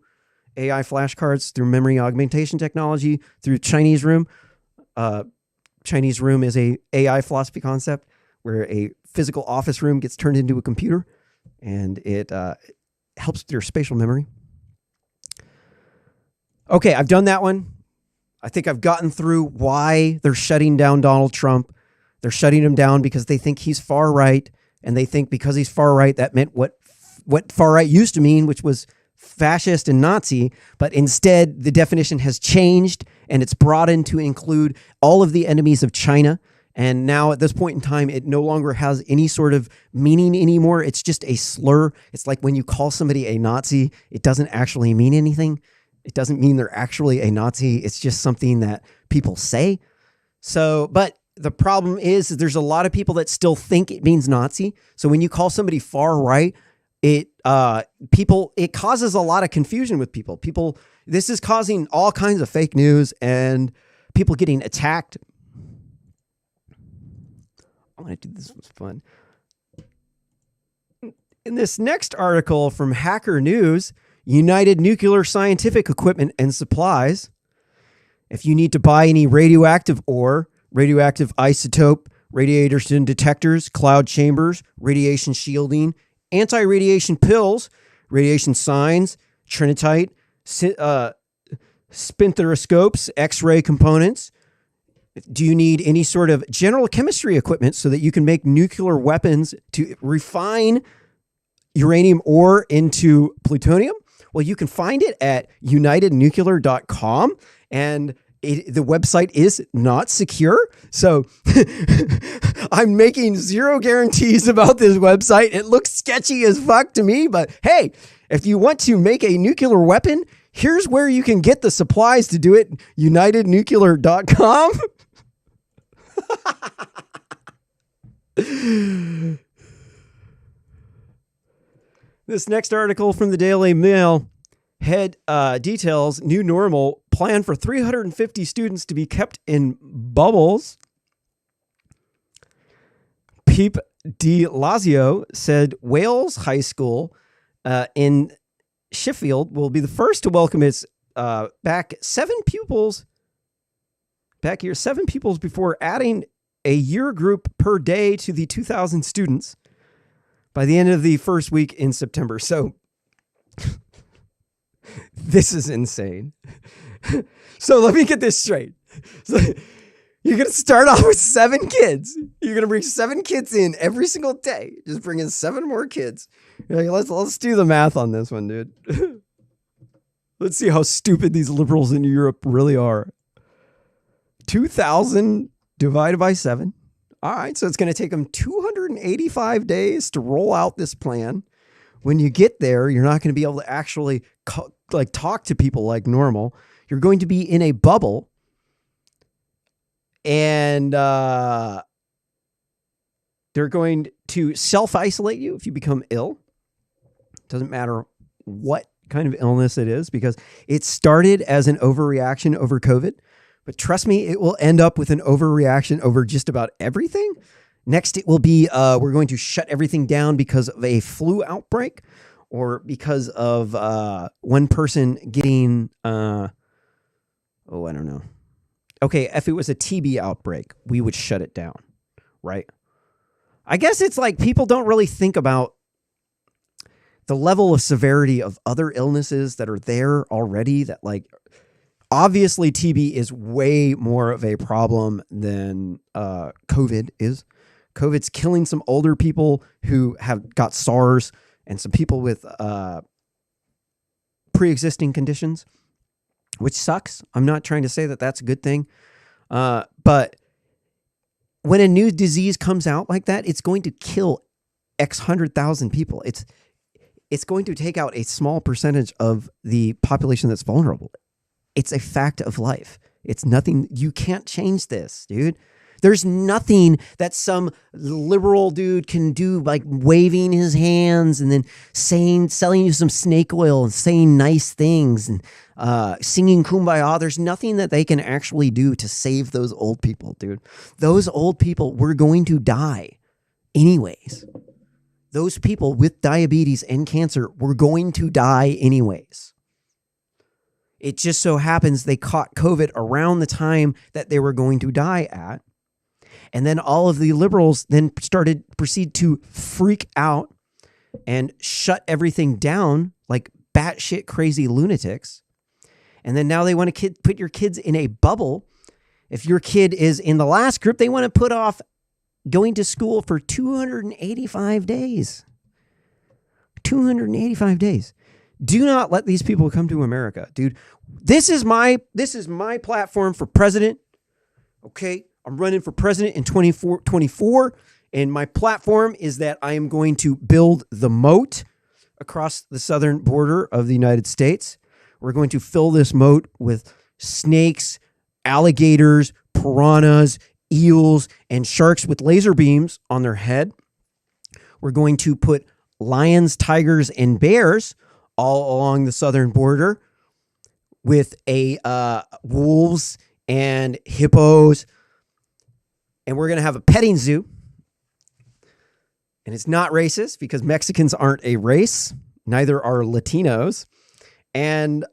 AI flashcards through memory augmentation technology, through Chinese room. Chinese room is a AI philosophy concept where a physical office room gets turned into a computer, and it helps with your spatial memory. Okay, I've done that one. I think I've gotten through why they're shutting down Donald Trump. They're shutting him down because they think he's far right, and they think because he's far right, that meant what far right used to mean, which was fascist and Nazi, but instead the definition has changed and it's broadened to include all of the enemies of China. And now at this point in time, it no longer has any sort of meaning anymore. It's just a slur. It's like when you call somebody a Nazi, it doesn't actually mean anything. It doesn't mean they're actually a Nazi. It's just something that people say. So, but the problem is there's a lot of people that still think it means Nazi. So when you call somebody far right, it causes a lot of confusion with people. This is causing all kinds of fake news and people getting attacked. I want to do this. Was fun. In this next article from Hacker News, United Nuclear Scientific Equipment and Supplies. If you need to buy any radioactive ore, radioactive isotope, radiation detectors, cloud chambers, radiation shielding, anti-radiation pills, radiation signs, trinitite, spinthariscopes, X-ray components, Do you need any sort of general chemistry equipment so that you can make nuclear weapons to refine uranium ore into plutonium? Well, you can find it at unitednuclear.com, and the website is not secure. So I'm making zero guarantees about this website. It looks sketchy as fuck to me, but hey, if you want to make a nuclear weapon, here's where you can get the supplies to do it. unitednuclear.com. This next article from the Daily Mail details new normal plan for 350 students to be kept in bubbles. Peep de Lazio said Wales High School in Sheffield will be the first to welcome its back seven pupils before adding a year group per day to the 2,000 students by the end of the first week in September. So this is insane. So let me get this straight. So you're going to start off with 7 kids. You're going to bring 7 kids in every single day. Just bring in 7 more kids. You're like, let's do the math on this one, dude. Let's see how stupid these liberals in Europe really are. 2,000 divided by 7. All right, so it's going to take them 285 days to roll out this plan. When you get there, you're not going to be able to actually talk to people like normal. You're going to be in a bubble, and they're going to self-isolate you if you become ill. Doesn't matter what kind of illness it is, because it started as an overreaction over COVID. But trust me, it will end up with an overreaction over just about everything. Next, it will be we're going to shut everything down because of a flu outbreak, or because of one person getting, I don't know. Okay, if it was a TB outbreak, we would shut it down, right? I guess it's like people don't really think about the level of severity of other illnesses that are there already, that like, obviously TB is way more of a problem than COVID is. COVID's killing some older people who have got SARS and some people with pre-existing conditions, which sucks. I'm not trying to say that that's a good thing. But when a new disease comes out like that, it's going to kill X 100,000 people. It's going to take out a small percentage of the population that's vulnerable. It's a fact of life. It's nothing. You can't change this, dude. There's nothing that some liberal dude can do, like waving his hands and then selling you some snake oil and saying nice things and singing Kumbaya. There's nothing that they can actually do to save those old people, dude. Those old people were going to die anyways. Those people with diabetes and cancer were going to die anyways. It just so happens they caught COVID around the time that they were going to die at. And then all of the liberals then proceed to freak out and shut everything down like batshit crazy lunatics. And then now they want to put your kids in a bubble. If your kid is in the last group, they want to put off going to school for 285 days. 285 days. Do not let these people come to America, dude. This is my platform for president. Okay, I'm running for president in 2024, and my platform is that I am going to build the moat across the southern border of the United States. We're going to fill this moat with snakes, alligators, piranhas, eels, and sharks with laser beams on their head. We're going to put lions, tigers, and bears all along the southern border with wolves and hippos. And we're going to have a petting zoo. And it's not racist because Mexicans aren't a race. Neither are Latinos. And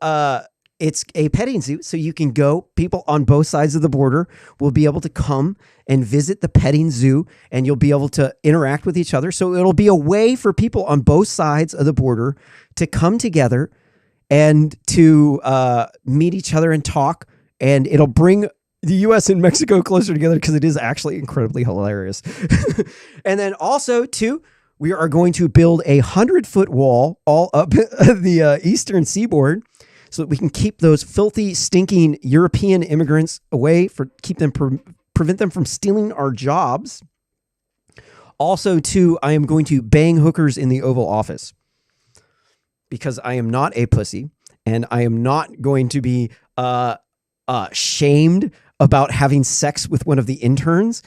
it's a petting zoo. So you can go, people on both sides of the border will be able to come and visit the petting zoo, and you'll be able to interact with each other. So it'll be a way for people on both sides of the border to come together and to meet each other and talk. And it'll bring the U.S. and Mexico closer together because it is actually incredibly hilarious. And then also, too, we are going to build a 100-foot wall all up the eastern seaboard so that we can keep those filthy, stinking European immigrants away, prevent them from stealing our jobs. Also, too, I am going to bang hookers in the Oval Office because I am not a pussy and I am not going to be shamed about having sex with one of the interns.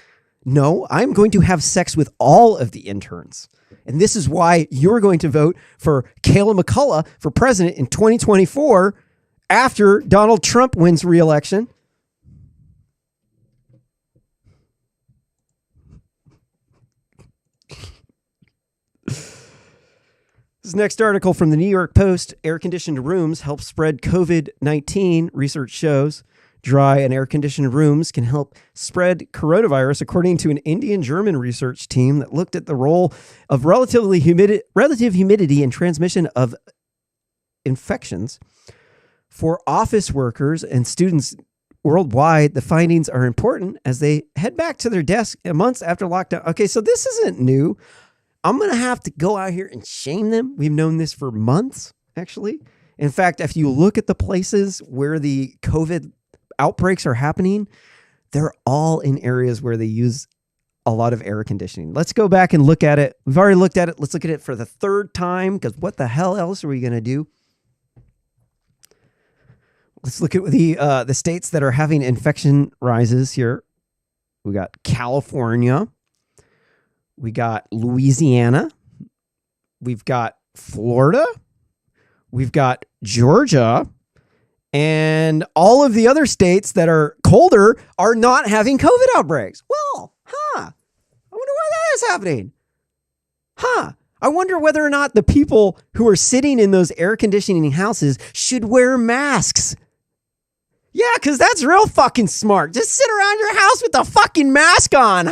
No, I'm going to have sex with all of the interns. And this is why you're going to vote for Kayla McCullough for president in 2024 after Donald Trump wins re-election. This next article from the New York Post: air-conditioned rooms help spread COVID-19. Research shows dry and air-conditioned rooms can help spread coronavirus, according to an Indian-German research team that looked at the role of relative humidity and transmission of infections. For office workers and students worldwide, the findings are important as they head back to their desk months after lockdown. Okay, so this isn't new. I'm going to have to go out here and shame them. We've known this for months, actually. In fact, if you look at the places where the COVID outbreaks are happening, they're all in areas where they use a lot of air conditioning. Let's go back and look at it. We've already looked at it. Let's look at it for the third time, because what the hell else are we going to do? Let's look at the states that are having infection rises here. We got California. We got Louisiana. We've got Florida. We've got Georgia. And all of the other states that are colder are not having COVID outbreaks. Well, I wonder why that is happening. I wonder whether or not the people who are sitting in those air conditioning houses should wear masks. Yeah, because that's real fucking smart. Just sit around your house with the fucking mask on,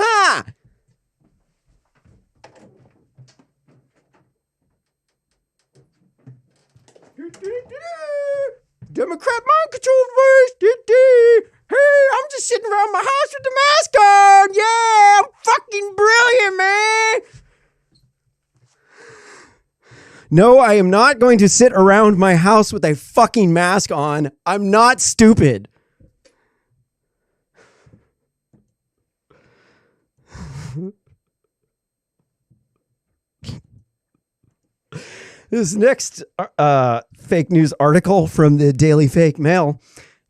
Democrat mind control voice. Hey, I'm just sitting around my house with the mask on. Yeah, I'm fucking brilliant, man. No, I am not going to sit around my house with a fucking mask on. I'm not stupid. This next fake news article from the Daily Fake Mail: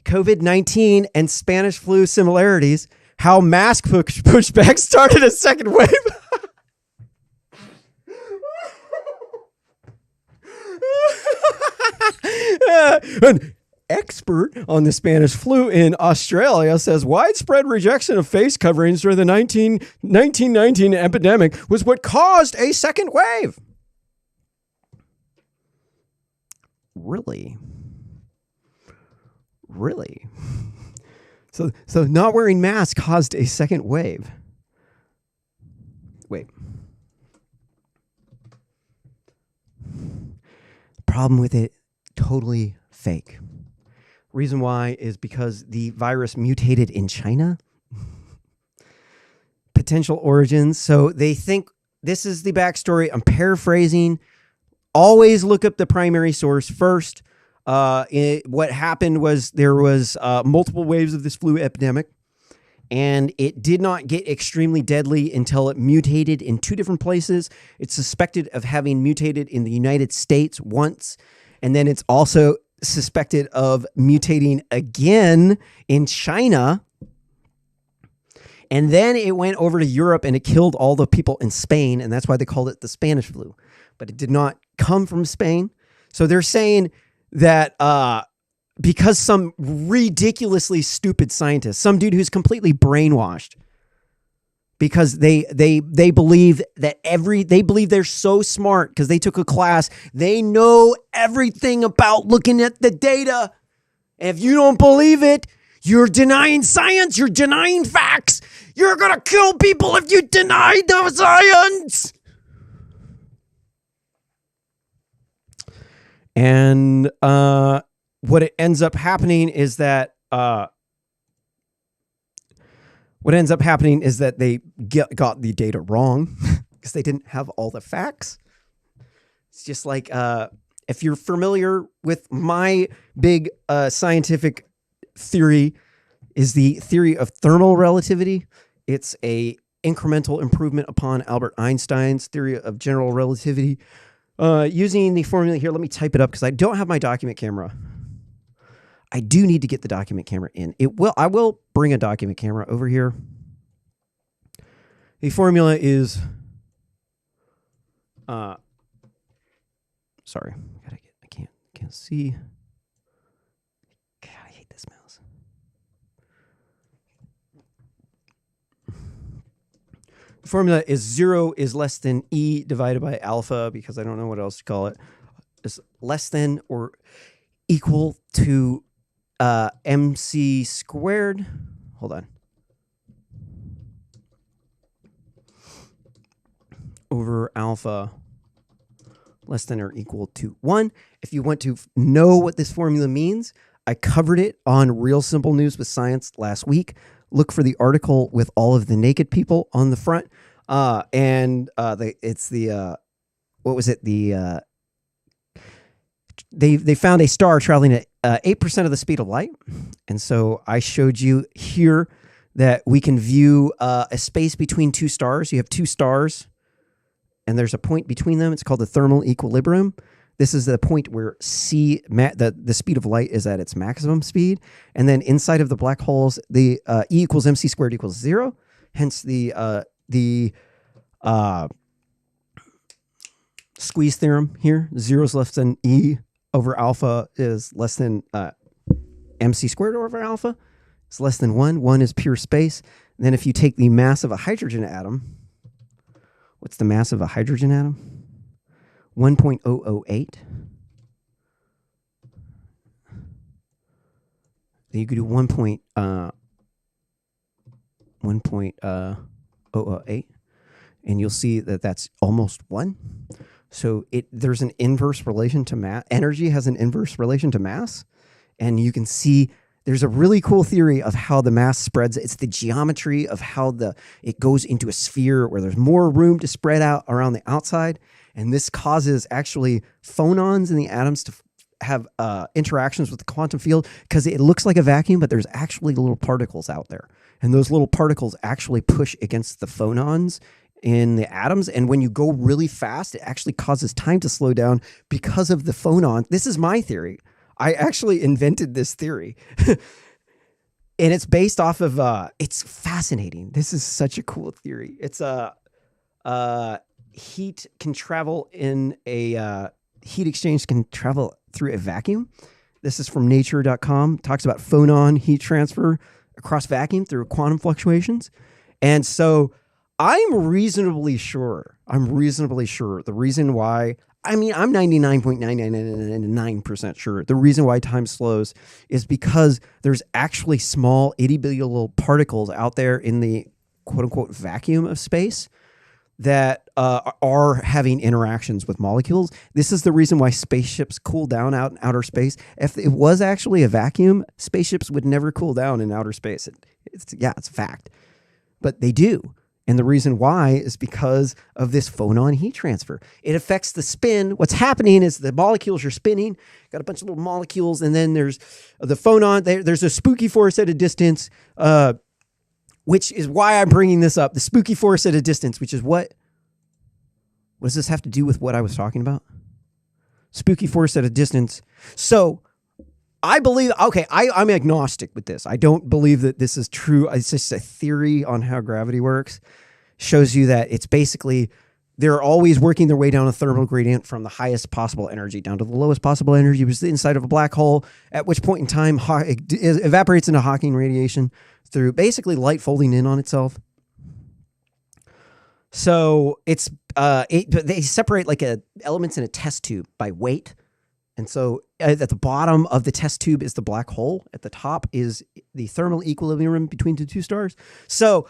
COVID-19 and Spanish flu similarities, how mask pushback started a second wave. An expert on the Spanish flu in Australia says widespread rejection of face coverings during the 1919 epidemic was what caused a second wave. Really? So not wearing masks caused a second wave. Wait. Problem with it, totally fake. Reason why is because the virus mutated in China. Potential origins. So they think this is the backstory. I'm paraphrasing. Always look up the primary source first. What happened was there was multiple waves of this flu epidemic, and it did not get extremely deadly until it mutated in two different places. It's suspected of having mutated in the United States once, and then it's also suspected of mutating again in China. And then it went over to Europe and it killed all the people in Spain, and that's why they called it the Spanish flu. But it did not come from Spain. So they're saying that because some ridiculously stupid scientist, some dude who's completely brainwashed, because they believe that they believe they're so smart because they took a class. They know everything about looking at the data. And if you don't believe it, you're denying science. You're denying facts. You're going to kill people if you deny the science. And what it ends up happening is that what ends up happening is that they got the data wrong because they didn't have all the facts. It's just like if you're familiar with my big scientific theory is the theory of thermal relativity. It's a incremental improvement upon Albert Einstein's theory of general relativity. Using the formula here, let me type it up because I don't have my document camera. I do need to get the document camera in. I will bring a document camera over here. The formula is sorry. I can't see. God, I hate this mouse. The formula is 0 is less than E divided by alpha, because I don't know what else to call it. It's less than or equal to MC squared. Hold on. Over alpha less than or equal to 1. If you want to know what this formula means, I covered it on Real Simple News with Science last week. Look for the article with all of the naked people on the front. What was it? They found a star traveling at 8% of the speed of light. And so I showed you here that we can view a space between two stars. You have two stars and there's a point between them. It's called the thermal equilibrium. This is the point where the speed of light is at its maximum speed. And then inside of the black holes, the E equals MC squared equals 0. Hence the squeeze theorem here. 0 is less than E over alpha is less than MC squared over alpha. It's less than 1. 1 is pure space. And then if you take the mass of a hydrogen atom, what's the mass of a hydrogen atom? 1.008. Then you could do 1.008, and you'll see that that's almost 1. So there's an inverse relation to mass. Energy has an inverse relation to mass, and you can see there's a really cool theory of how the mass spreads. It's the geometry of how it goes into a sphere where there's more room to spread out around the outside. And this causes actually phonons in the atoms to have interactions with the quantum field because it looks like a vacuum, but there's actually little particles out there. And those little particles actually push against the phonons in the atoms. And when you go really fast, it actually causes time to slow down because of the phonon. This is my theory. I actually invented this theory. And it's based off of, it's fascinating. This is such a cool theory. It's heat can travel in a heat exchange can travel through a vacuum. This is from nature.com. Talks about phonon heat transfer across vacuum through quantum fluctuations. And so I'm reasonably sure the reason why, I'm 99.999% sure the reason why time slows is because there's actually small itty bitty little particles out there in the quote unquote vacuum of space that are having interactions with molecules. This is the reason why spaceships cool down out in outer space. If it was actually a vacuum, spaceships would never cool down in outer space. It's a fact. But they do. And the reason why is because of this phonon heat transfer. It affects the spin. What's happening is the molecules are spinning. Got a bunch of little molecules, and then there's the phonon. There's a spooky force at a distance, which is why I'm bringing this up. The spooky force at a distance, which is what does this have to do with what I was talking about? Spooky force at a distance. So I believe, I'm agnostic with this. I don't believe that this is true. It's just a theory on how gravity works. Shows you that it's basically, they're always working their way down a thermal gradient from the highest possible energy down to the lowest possible energy, which is the inside of a black hole, at which point in time it evaporates into Hawking radiation through basically light folding in on itself. So it's they separate like elements in a test tube by weight. And so at the bottom of the test tube is the black hole. At the top is the thermal equilibrium between the two stars. So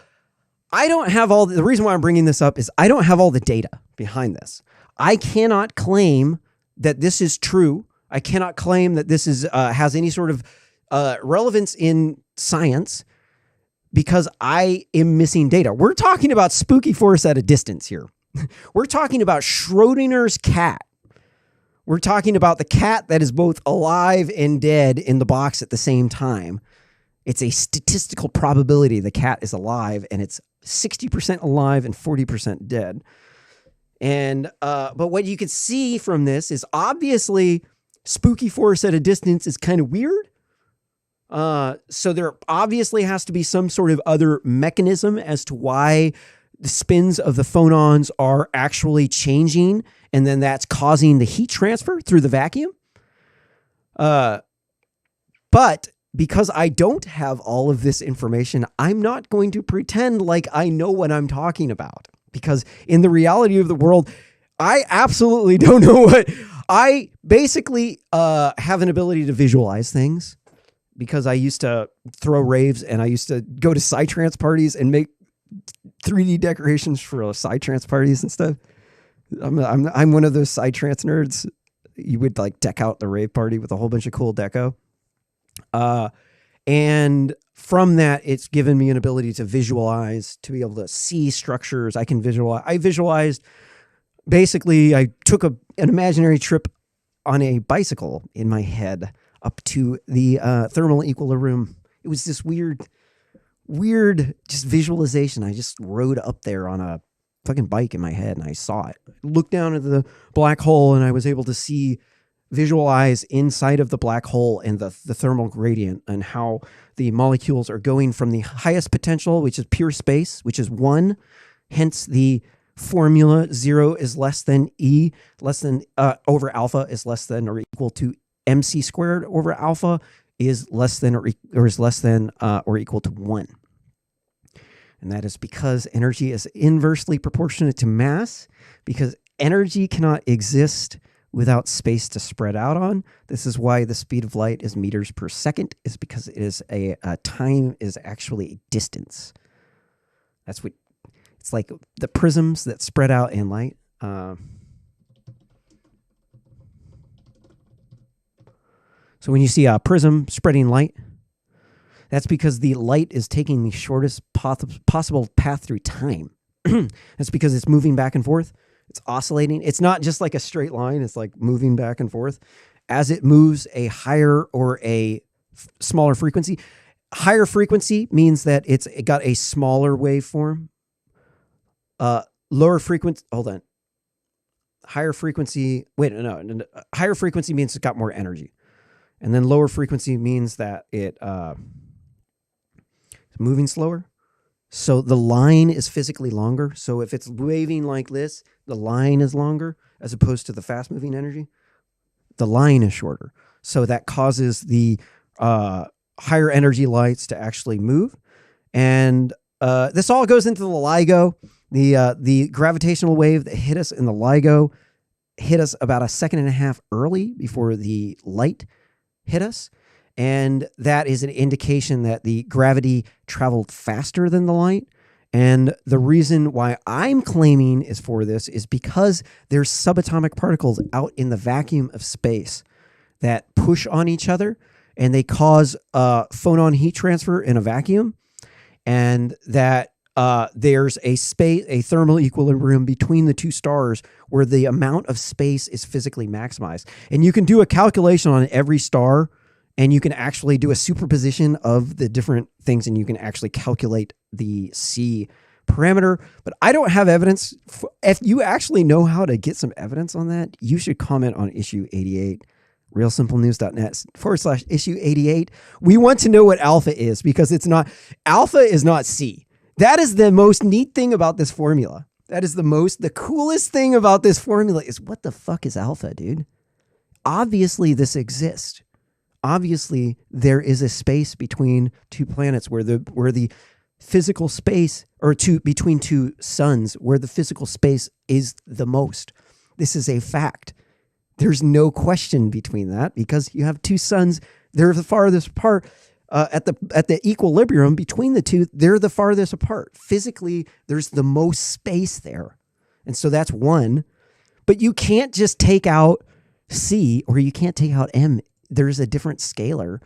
I don't have the reason why I'm bringing this up is I don't have all the data behind this. I cannot claim that this is true. I cannot claim that this is has any sort of relevance in science because I am missing data. We're talking about spooky force at a distance here. We're talking about Schrodinger's cat. We're talking about the cat that is both alive and dead in the box at the same time. It's a statistical probability the cat is alive, and it's 60% alive and 40% dead. And but what you can see from this is obviously spooky force at a distance is kind of weird. So there obviously has to be some sort of other mechanism as to why the spins of the phonons are actually changing, and then that's causing the heat transfer through the vacuum. But because I don't have all of this information, I'm not going to pretend like I know what I'm talking about. Because in the reality of the world, I absolutely don't know what. I basically have an ability to visualize things because I used to throw raves and I used to go to psytrance parties and make 3D decorations for psytrance parties and stuff. I'm one of those psytrance nerds. You would like deck out the rave party with a whole bunch of cool deco. And from that, it's given me an ability to visualize, to be able to see structures. I visualized, basically, I took an imaginary trip on a bicycle in my head up to the thermal equilibrium. It was this weird just visualization. I just rode up there on a fucking bike in my head and I saw it. I looked down at the black hole and I was able to visualize inside of the black hole and the thermal gradient and how the molecules are going from the highest potential, which is pure space, which is 1. Hence the formula 0 is less than E, over alpha is less than or equal to MC squared over alpha is less than or equal to 1. And that is because energy is inversely proportionate to mass, because energy cannot exist without space to spread out on. This is why the speed of light is meters per second, is because it is time is actually a distance. That's what it's like, the prisms that spread out in light. So when you see a prism spreading light, that's because the light is taking the shortest possible path through time. That's because it's moving back and forth. It's oscillating. It's not just like a straight line. It's like moving back and forth. As it moves a higher or a smaller frequency. Higher frequency means that it got a smaller waveform. Lower frequency, hold on. Higher frequency, no. Higher frequency means it got more energy. And then lower frequency means that it's moving slower. So the line is physically longer. So if it's waving like this, the line is longer as opposed to the fast moving energy. The line is shorter. So that causes the higher energy lights to actually move. And this all goes into the LIGO. The gravitational wave that hit us in the LIGO hit us about a second and a half early before the light hit us. And that is an indication that the gravity traveled faster than the light. And the reason why I'm claiming is for this is because there's subatomic particles out in the vacuum of space that push on each other and they cause phonon heat transfer in a vacuum. And that there's a thermal equilibrium between the two stars where the amount of space is physically maximized. And you can do a calculation on every star, and you can actually do a superposition of the different things, and you can actually calculate the C parameter. But I don't have evidence. If you actually know how to get some evidence on that, you should comment on issue 88. realsimplenews.net/issue 88. We want to know what alpha is, because alpha is not C. That is the most neat thing about this formula. That is the coolest thing about this formula is, what the fuck is alpha, dude? Obviously this exists. Obviously there is a space between two planets where the physical space, or between two suns, where the physical space is the most. This is a fact. There's no question between that, because you have two suns. They're the farthest apart. At the equilibrium between the two, they're the farthest apart. Physically, there's the most space there. And so that's one. But you can't just take out C, or you can't take out M. There's a different scalar.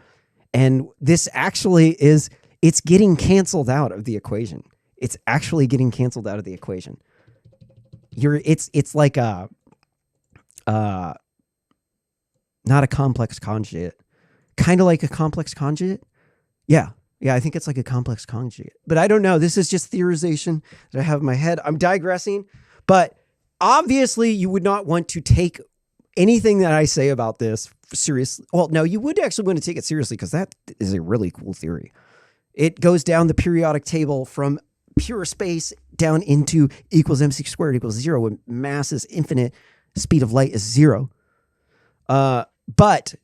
And this actually is it's getting canceled out of the equation. It's actually getting canceled out of the equation. It's like a not a complex conjugate, kind of like a complex conjugate. Yeah, I think it's like a complex conjugate, but I don't know. This is just theorization that I have in my head. I'm digressing, but obviously you would not want to take anything that I say about this seriously. Well, no, you would actually want to take it seriously because that is a really cool theory. It goes down the periodic table from pure space down into equals mc squared equals 0 when mass is infinite, speed of light is 0. But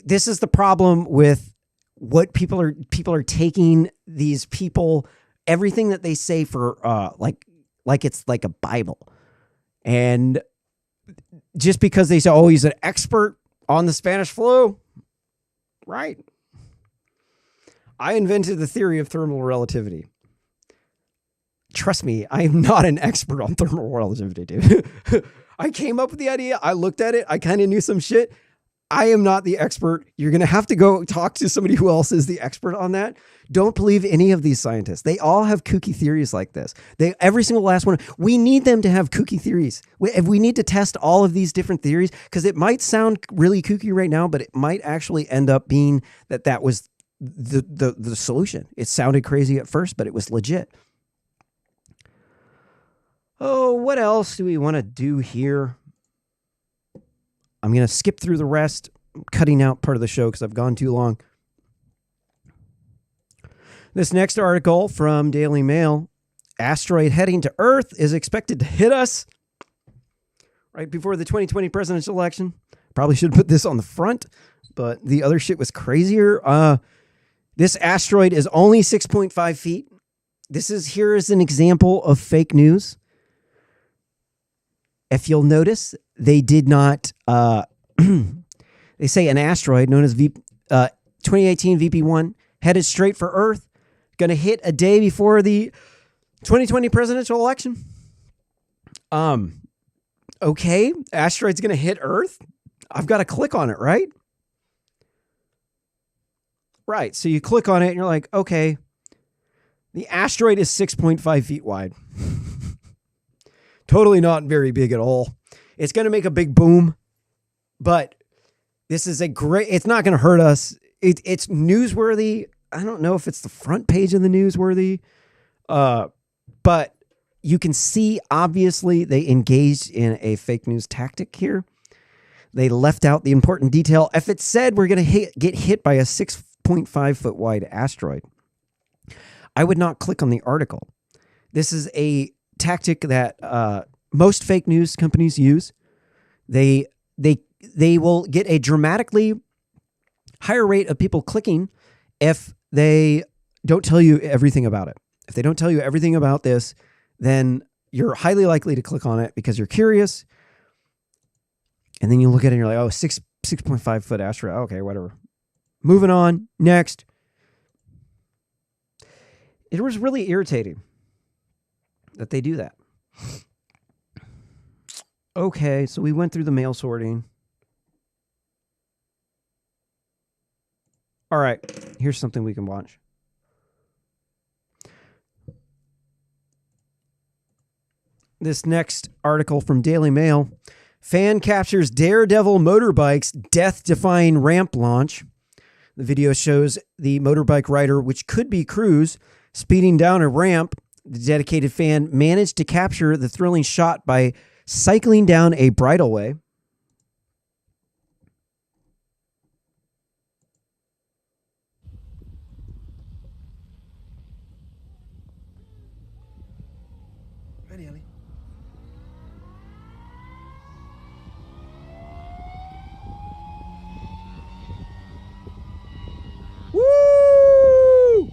this is the problem with what people are taking these people, everything that they say for like it's like a Bible. And just because they say, oh, he's an expert on the Spanish flu, right? I invented the theory of thermal relativity. Trust me, I am not an expert on thermal relativity, dude. I came up with the idea. I looked at it. I kind of knew some shit. I am not the expert. You're going to have to go talk to somebody who else is the expert on that. Don't believe any of these scientists. They all have kooky theories like this. Every single last one. We need them to have kooky theories. We need to test all of these different theories because it might sound really kooky right now, but it might actually end up being that was the solution. It sounded crazy at first, but it was legit. Oh, what else do we want to do here? I'm going to skip through the rest. I'm cutting out part of the show because I've gone too long. This next article from Daily Mail, asteroid heading to Earth is expected to hit us right before the 2020 presidential election. Probably should have put this on the front, but the other shit was crazier. This asteroid is only 6.5 feet. Here is an example of fake news. If you'll notice, they did not, they say an asteroid known as 2018 VP1 headed straight for Earth, going to hit a day before the 2020 presidential election. Okay, asteroid's going to hit Earth. I've got to click on it, right? Right, so you click on it and you're like, okay, the asteroid is 6.5 feet wide. Totally not very big at all. It's going to make a big boom, but this is it's not going to hurt us. It's newsworthy. I don't know if it's the front page of the newsworthy, but you can see, obviously, they engaged in a fake news tactic here. They left out the important detail. If it said we're going to get hit by a 6.5 foot wide asteroid, I would not click on the article. This is a tactic that most fake news companies use. They will get a dramatically higher rate of people clicking if they don't tell you everything about it. If they don't tell you everything about this, then you're highly likely to click on it because you're curious. And then you look at it and you're like, oh, 6.5 foot asteroid. Okay, whatever. Moving on. Next. It was really irritating that they do that. Okay, so we went through the mail sorting. All right, here's something we can watch. This next article from Daily Mail. Fan captures daredevil motorbike's death-defying ramp launch. The video shows the motorbike rider, which could be Cruz, speeding down a ramp. The dedicated fan managed to capture the thrilling shot by cycling down a bridleway. Ready, Ellie? Woo!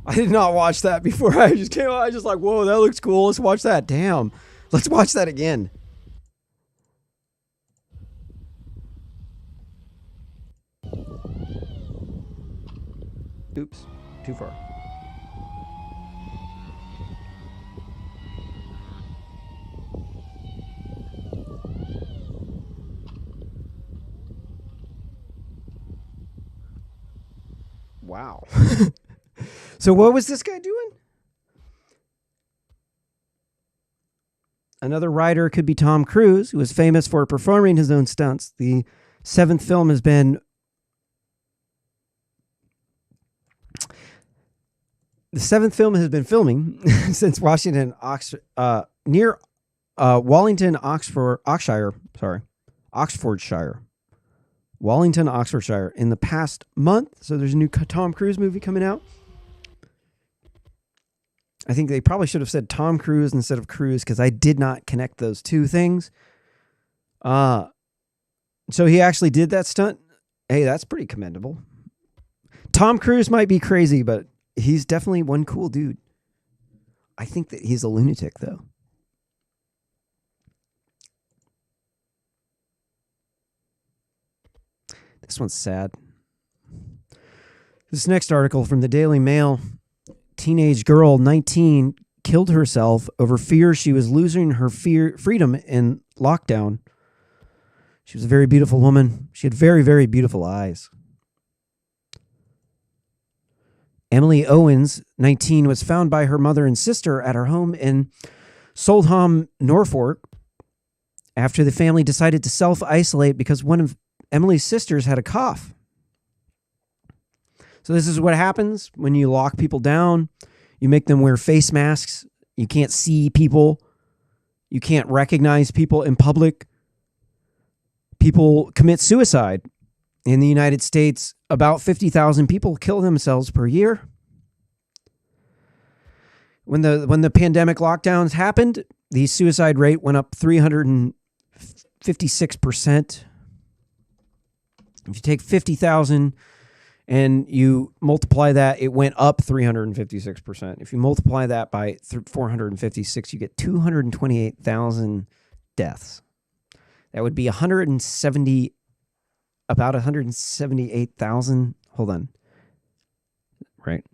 I did not watch that before. I just came out. I just like, whoa, that looks cool. Let's watch that. Damn. Let's watch that again. Oops. Too far. Wow. So what was this guy doing? Another writer could be Tom Cruise, who is famous for performing his own stunts. The seventh film has been filming since Washington, near Wallington, Oxfordshire. Wallington, Oxfordshire, in the past month. So there's a new Tom Cruise movie coming out. I think they probably should have said Tom Cruise instead of Cruise because I did not connect those two things. So he actually did that stunt. Hey, that's pretty commendable. Tom Cruise might be crazy, but he's definitely one cool dude. I think that he's a lunatic, though. This one's sad. This next article from the Daily Mail. Teenage girl, 19, killed herself over fear she was losing her freedom in lockdown. She was a very beautiful woman. She had very, very beautiful eyes. Emily Owens, 19, was found by her mother and sister at her home in Soldholm, Norfolk, after the family decided to self-isolate because one of Emily's sisters had a cough. So this is what happens when you lock people down. You make them wear face masks. You can't see people. You can't recognize people in public. People commit suicide. In the United States, about 50,000 people kill themselves per year. When the pandemic lockdowns happened, the suicide rate went up 356%. If you take 50,000 and you multiply that, it went up 356%. If you multiply that by 456, you get 228,000 deaths. That would be about 178,000. Hold on. Right.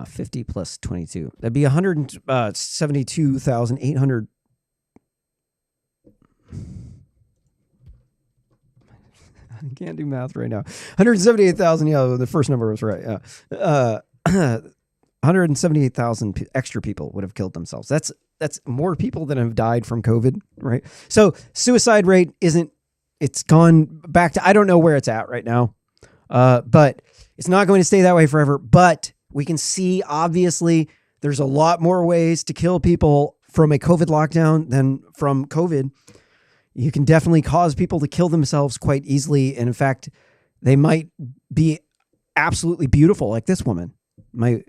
50 plus 22. That'd be 172,800. I can't do math right now. 178,000. Yeah, the first number was right. Yeah. 178,000 extra people would have killed themselves. That's more people than have died from COVID, right? So suicide rate it's gone back to, I don't know where it's at right now. But it's not going to stay that way forever. But we can see, obviously, there's a lot more ways to kill people from a COVID lockdown than from COVID. You can definitely cause people to kill themselves quite easily. And in fact, they might be absolutely beautiful, like this woman. This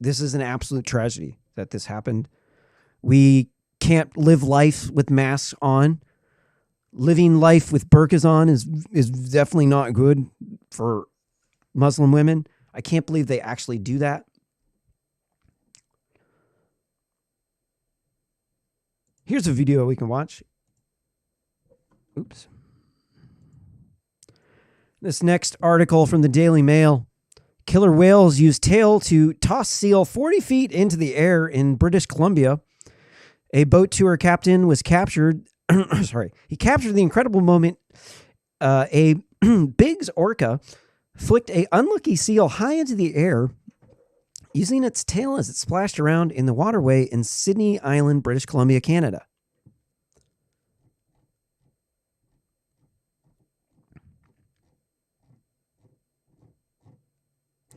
is an absolute tragedy that this happened. We can't live life with masks on. Living life with burqas on is definitely not good for Muslim women. I can't believe they actually do that. Here's a video we can watch. Oops. This next article from the Daily Mail. Killer whales use tail to toss seal 40 feet into the air in British Columbia. A boat tour captain was captured. Sorry. He captured the incredible moment. A Biggs orca flicked a unlucky seal high into the air using its tail as it splashed around in the waterway in Sydney Island, British Columbia, Canada.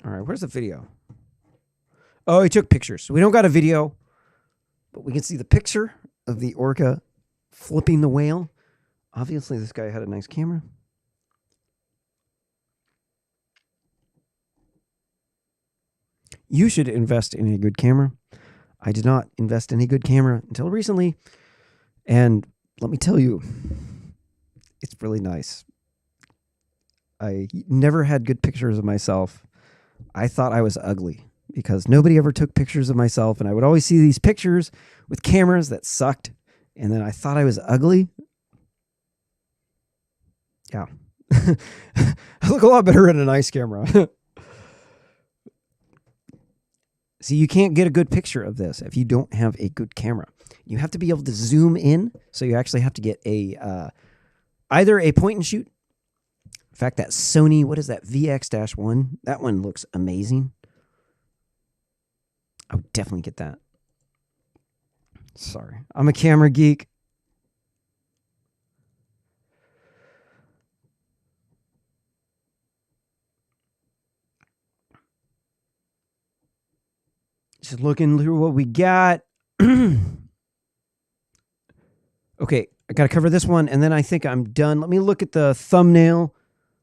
All right, where's the video? Oh, he took pictures. So we don't got a video, but we can see the picture of the orca flipping the whale. Obviously, this guy had a nice camera. You should invest in a good camera. I did not invest in a good camera until recently. And let me tell you, it's really nice. I never had good pictures of myself. I thought I was ugly because nobody ever took pictures of myself. And I would always see these pictures with cameras that sucked. And then I thought I was ugly. Yeah. I look a lot better in a nice camera. See, you can't get a good picture of this if you don't have a good camera. You have to be able to zoom in. So you actually have to get a either a point and shoot In fact, that Sony, what is that, VX-1? That one looks amazing. I would definitely get that. Sorry. I'm a camera geek. Just looking through what we got. Okay, I got to cover this one, and then I think I'm done. Let me look at the thumbnail.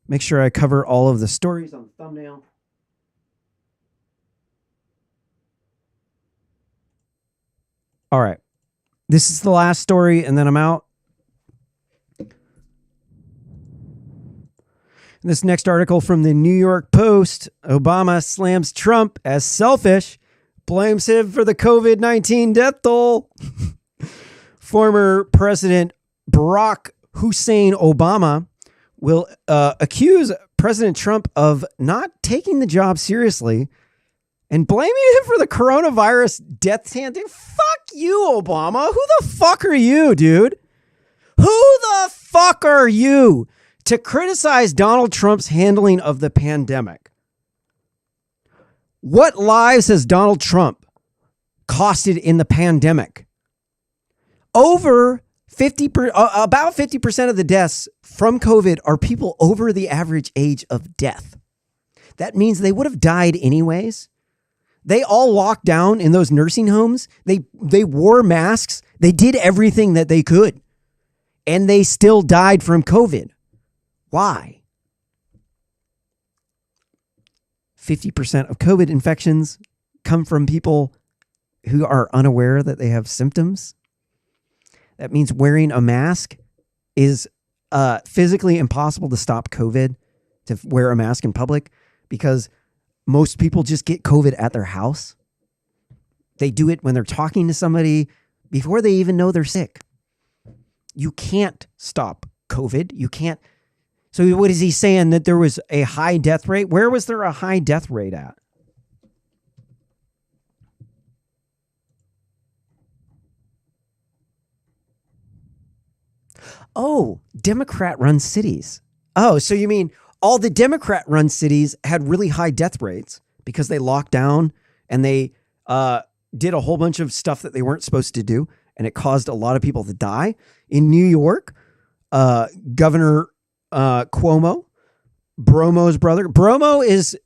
Make sure I cover all of the stories on the thumbnail. All right. This is the last story, and then I'm out. This next article from the New York Post, Obama slams Trump as selfish, blames him for the COVID-19 death toll. Former President Barack Hussein Obama will accuse President Trump of not taking the job seriously and blaming him for the coronavirus death toll. Fuck you, Obama. Who the fuck are you, dude? Who the fuck are you to criticize Donald Trump's handling of the pandemic? What lives has Donald Trump costed in the pandemic? About 50% of the deaths from COVID are people over the average age of death. That means they would have died anyways. They all locked down in those nursing homes. They wore masks. They did everything that they could. And they still died from COVID. Why? 50% of COVID infections come from people who are unaware that they have symptoms. That means wearing a mask is physically impossible to stop COVID, to wear a mask in public, because most people just get COVID at their house. They do it when they're talking to somebody before they even know they're sick. You can't stop COVID. You can't. So what is he saying? That there was a high death rate? Where was there a high death rate at? Oh, Democrat-run cities. Oh, so you mean all the Democrat-run cities had really high death rates because they locked down and they did a whole bunch of stuff that they weren't supposed to do, and it caused a lot of people to die. In New York, Governor Cuomo, Bromo's brother. Bromo is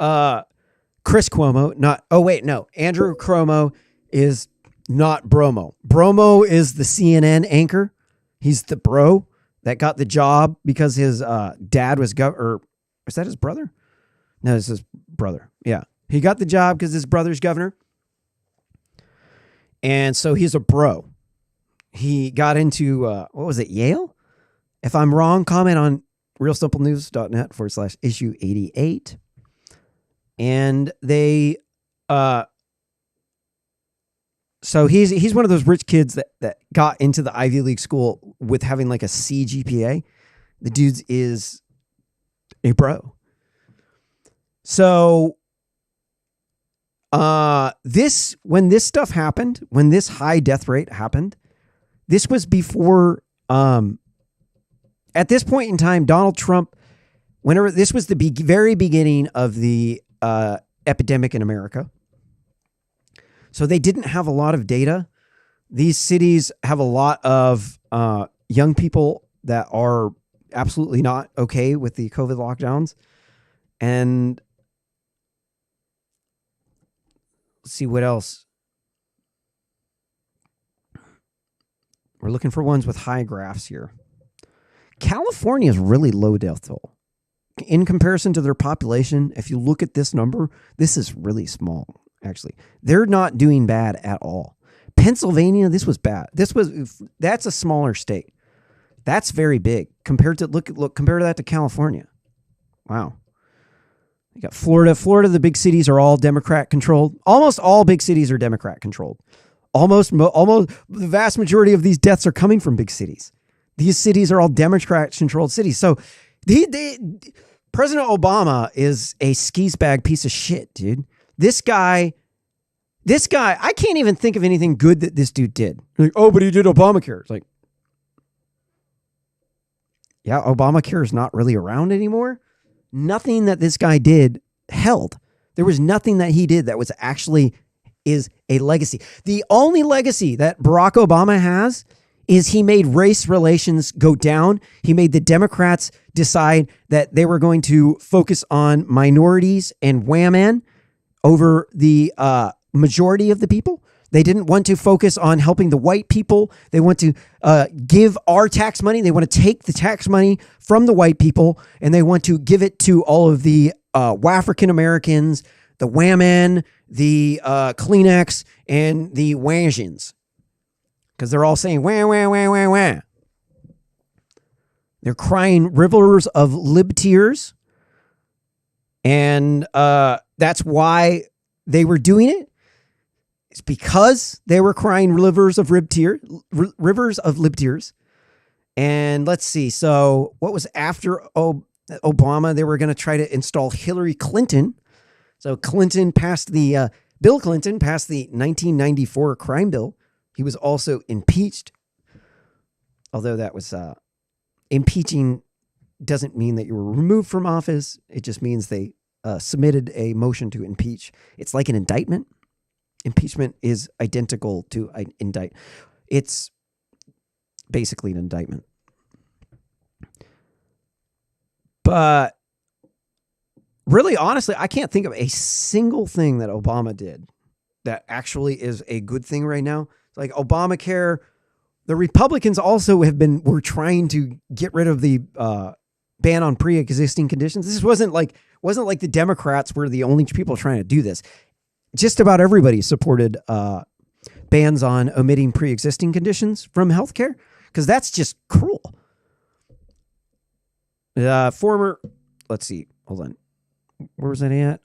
Chris Cuomo, not, oh wait, no. Andrew Cuomo is not Bromo. Bromo is the CNN anchor. He's the bro that got the job because his dad was or is that his brother? No, it's his brother. Yeah. He got the job because his brother's governor. And so he's a bro. He got into, what was it, Yale? If I'm wrong, comment on realsimplenews.net/issue 88. And they, so he's one of those rich kids that got into the Ivy League school with having like a C GPA. The dude is a bro. So when this stuff happened, when this high death rate happened, this was before, at this point in time, Donald Trump, whenever this was the very beginning of the epidemic in America. So they didn't have a lot of data. These cities have a lot of young people that are absolutely not okay with the COVID lockdowns. And let's see what else. We're looking for ones with high graphs here. California is really low death toll. In comparison to their population, if you look at this number, this is really small. Actually, they're not doing bad at all. Pennsylvania, this was bad. That's a smaller state. That's very big compared to compare that to California. Wow. You got Florida. Florida, the big cities are all Democrat controlled. Almost all big cities are Democrat controlled. Almost the vast majority of these deaths are coming from big cities. These cities are all Democrat controlled cities. So President Obama is a skis bag piece of shit, dude. This guy, I can't even think of anything good that this dude did. Like, oh, but he did Obamacare. It's like, Yeah, Obamacare is not really around anymore. Nothing that this guy did held. There was nothing that he did that was actually is a legacy. The only legacy that Barack Obama has is he made race relations go down. He made the Democrats decide that they were going to focus on minorities and whammon over the majority of the people. They didn't want to focus on helping the white people. They want to give our tax money. They want to take the tax money from the white people, and they want to give it to all of the African Americans, the whammon, the Kleenex, and the washins. Because they're all saying, wah, wah, wah, wah, wah. They're crying rivers of lib tears. And that's why they were doing it. It's because they were crying rivers of lib tears. And let's see. So what was after Obama? They were going to try to install Hillary Clinton. So Bill Clinton passed the 1994 crime bill. He was also impeached. Although that was impeaching doesn't mean that you were removed from office. It just means they submitted a motion to impeach. It's like an indictment. Impeachment is identical to an indict. It's basically an indictment. But really, honestly, I can't think of a single thing that Obama did that actually is a good thing right now. Like Obamacare, the Republicans also were trying to get rid of the ban on pre-existing conditions. This wasn't like the Democrats were the only people trying to do this. Just about everybody supported bans on omitting pre-existing conditions from healthcare because that's just cruel. Let's see, hold on. Where was that at?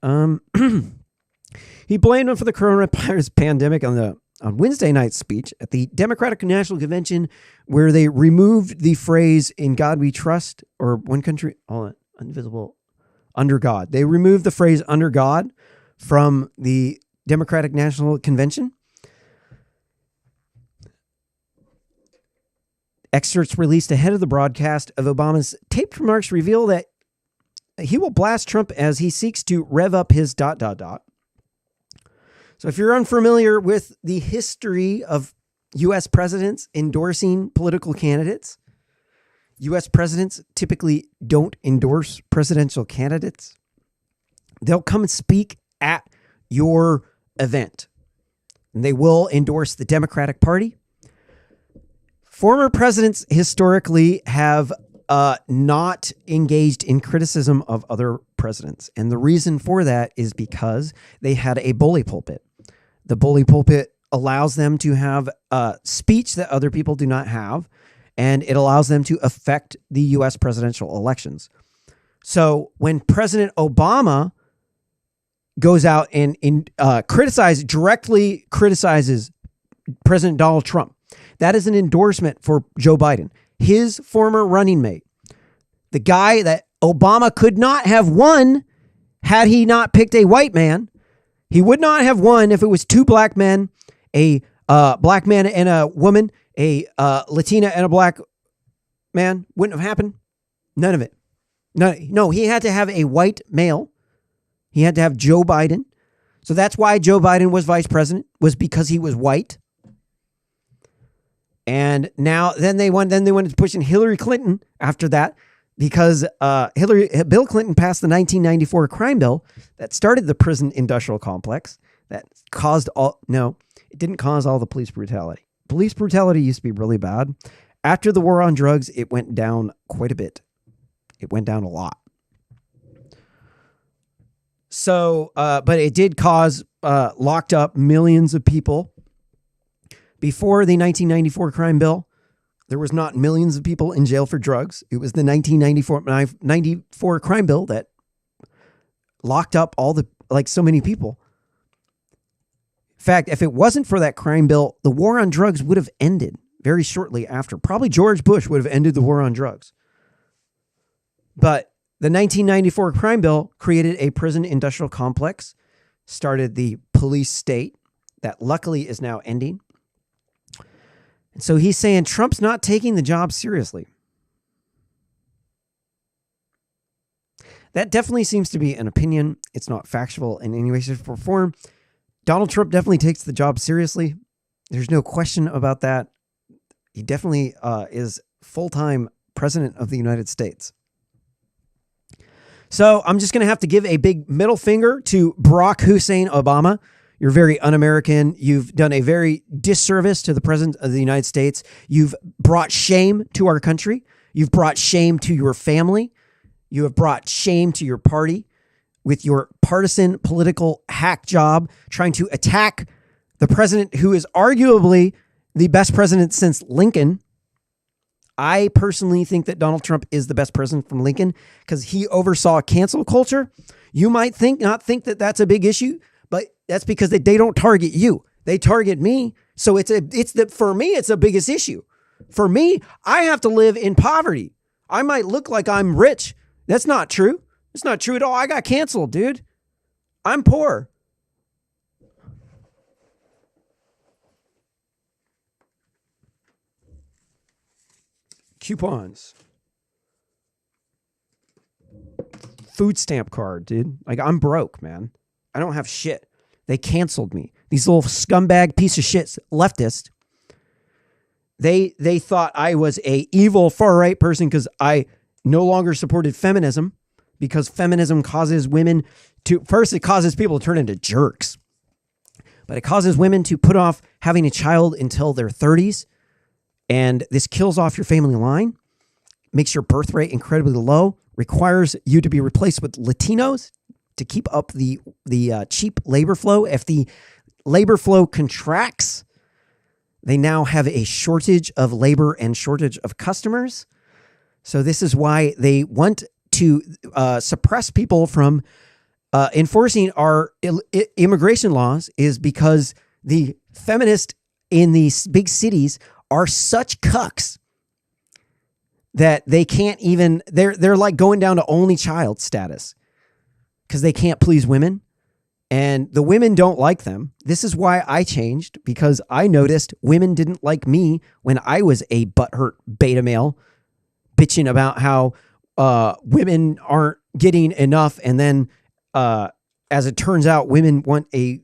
He blamed him for the coronavirus pandemic on Wednesday night's speech at the Democratic National Convention, where they removed the phrase "In God We Trust" or "One Country, Indivisible, Under God." They removed the phrase "Under God" from the Democratic National Convention. Excerpts released ahead of the broadcast of Obama's taped remarks reveal that he will blast Trump as he seeks to rev up his ... So if you're unfamiliar with the history of U.S. presidents endorsing political candidates, U.S. presidents typically don't endorse presidential candidates. They'll come and speak at your event, and they will endorse the Democratic Party. Former presidents historically have not engaged in criticism of other presidents. And the reason for that is because they had a bully pulpit. The bully pulpit allows them to have speech that other people do not have, and it allows them to affect the U.S. presidential elections. So when President Obama goes out and directly criticizes President Donald Trump, that is an endorsement for Joe Biden, his former running mate, the guy that Obama could not have won had he not picked a white man. He would not have won if it was two black men, a black man and a woman, a Latina and a black man. Wouldn't have happened. None of it. No, he had to have a white male. He had to have Joe Biden. So that's why Joe Biden was vice president, was because he was white. And now then they went to pushing Hillary Clinton after that, because Bill Clinton passed the 1994 crime bill that started the prison industrial complex that caused it didn't cause all the police brutality. Police brutality used to be really bad. After the war on drugs, it went down quite a bit. It went down a lot. So, but it did cause locked up millions of people. Before the 1994 crime bill, there was not millions of people in jail for drugs. It was the 1994 crime bill that locked up so many people. In fact, if it wasn't for that crime bill, the war on drugs would have ended very shortly after. Probably George Bush would have ended the war on drugs. But the 1994 crime bill created a prison industrial complex, started the police state that luckily is now ending. And so he's saying Trump's not taking the job seriously. that definitely seems to be an opinion. It's not factual in any way, shape, or form. Donald Trump definitely takes the job seriously. There's no question about that. He definitely is full-time president of the United States. So I'm just going to have to give a big middle finger to Barack Hussein Obama. You're very un-American. You've done a very disservice to the president of the United States. You've brought shame to our country. You've brought shame to your family. You have brought shame to your party with your partisan political hack job, trying to attack the president who is arguably the best president since Lincoln. I personally think that Donald Trump is the best president from Lincoln because he oversaw cancel culture. You might not think that that's a big issue, but that's because they don't target you. They target me. So for me, it's the biggest issue. For me, I have to live in poverty. I might look like I'm rich. That's not true. It's not true at all. I got canceled, dude. I'm poor. Coupons. Food stamp card, dude. Like, I'm broke, man. I don't have shit. They canceled me. These little scumbag piece of shit leftists. They thought I was a evil far-right person because I no longer supported feminism, because feminism causes women to, first, it causes people to turn into jerks, but it causes women to put off having a child until their 30s. And this kills off your family line, makes your birth rate incredibly low, requires you to be replaced with Latinos to keep up the cheap labor flow. If the labor flow contracts, they now have a shortage of labor and shortage of customers. So this is why they want to suppress people from enforcing our immigration laws, is because the feminists in these big cities are such cucks that they can't even, they're like going down to only child status because they can't please women. And the women don't like them. This is why I changed, because I noticed women didn't like me when I was a butthurt beta male bitching about how women aren't getting enough. And then as it turns out, women want a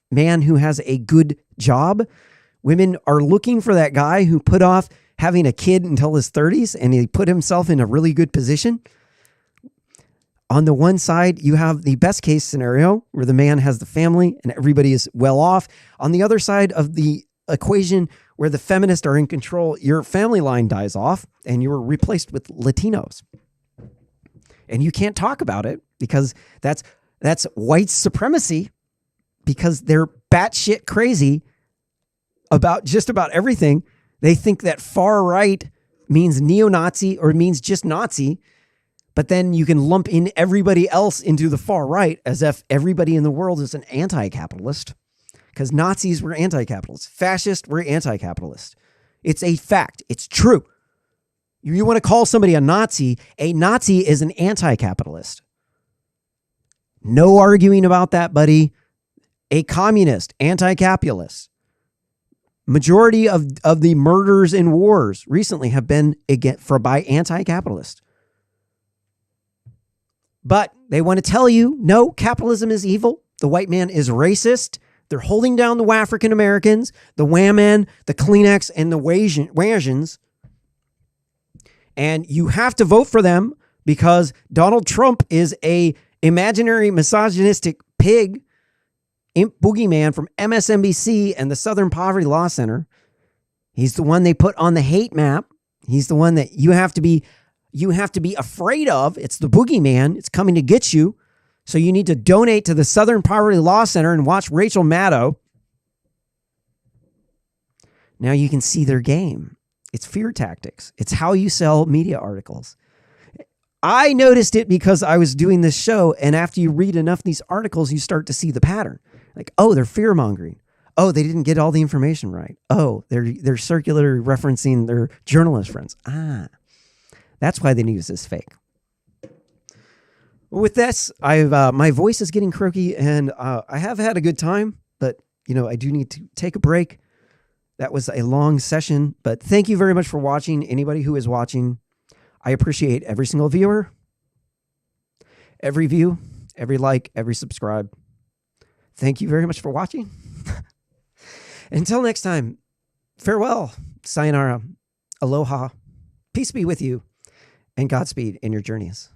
man who has a good job. Women are looking for that guy who put off having a kid until his 30s and he put himself in a really good position. On the one side, you have the best case scenario where the man has the family and everybody is well off. On the other side of the equation, where the feminists are in control, your family line dies off and you are replaced with Latinos. And you can't talk about it because that's white supremacy, because they're batshit crazy about just about everything. They think that far right means neo-Nazi or means just Nazi, but then you can lump in everybody else into the far right as if everybody in the world is an anti-capitalist, because Nazis were anti-capitalists. Fascists were anti-capitalist. It's a fact. It's true. You want to call somebody a Nazi is an anti-capitalist. No arguing about that, buddy. A communist, anti-capitalist. Majority of the murders and wars recently have been by anti-capitalists. But they want to tell you, no, capitalism is evil. The white man is racist. They're holding down the African Americans, the Whaman, the Kleenex, and the Wasians. And you have to vote for them because Donald Trump is a imaginary misogynistic pig, imp boogeyman from MSNBC and the Southern Poverty Law Center. He's the one they put on the hate map. He's the one that you have to be afraid of. It's the boogeyman. It's coming to get you. So you need to donate to the Southern Poverty Law Center and watch Rachel Maddow. Now you can see their game. It's fear tactics. It's how you sell media articles. I noticed it because I was doing this show, and after you read enough of these articles, you start to see the pattern. Like, oh, they're fear mongering. Oh, they didn't get all the information right. Oh, they're circularly referencing their journalist friends. That's why the news is fake. With this, my voice is getting croaky, and I have had a good time, but I do need to take a break. That was a long session, but thank you very much for watching. Anybody who is watching, I appreciate every single viewer. every view, every like, every subscribe. Thank you very much for watching. Until next time, farewell, sayonara, aloha, peace be with you, and Godspeed in your journeys.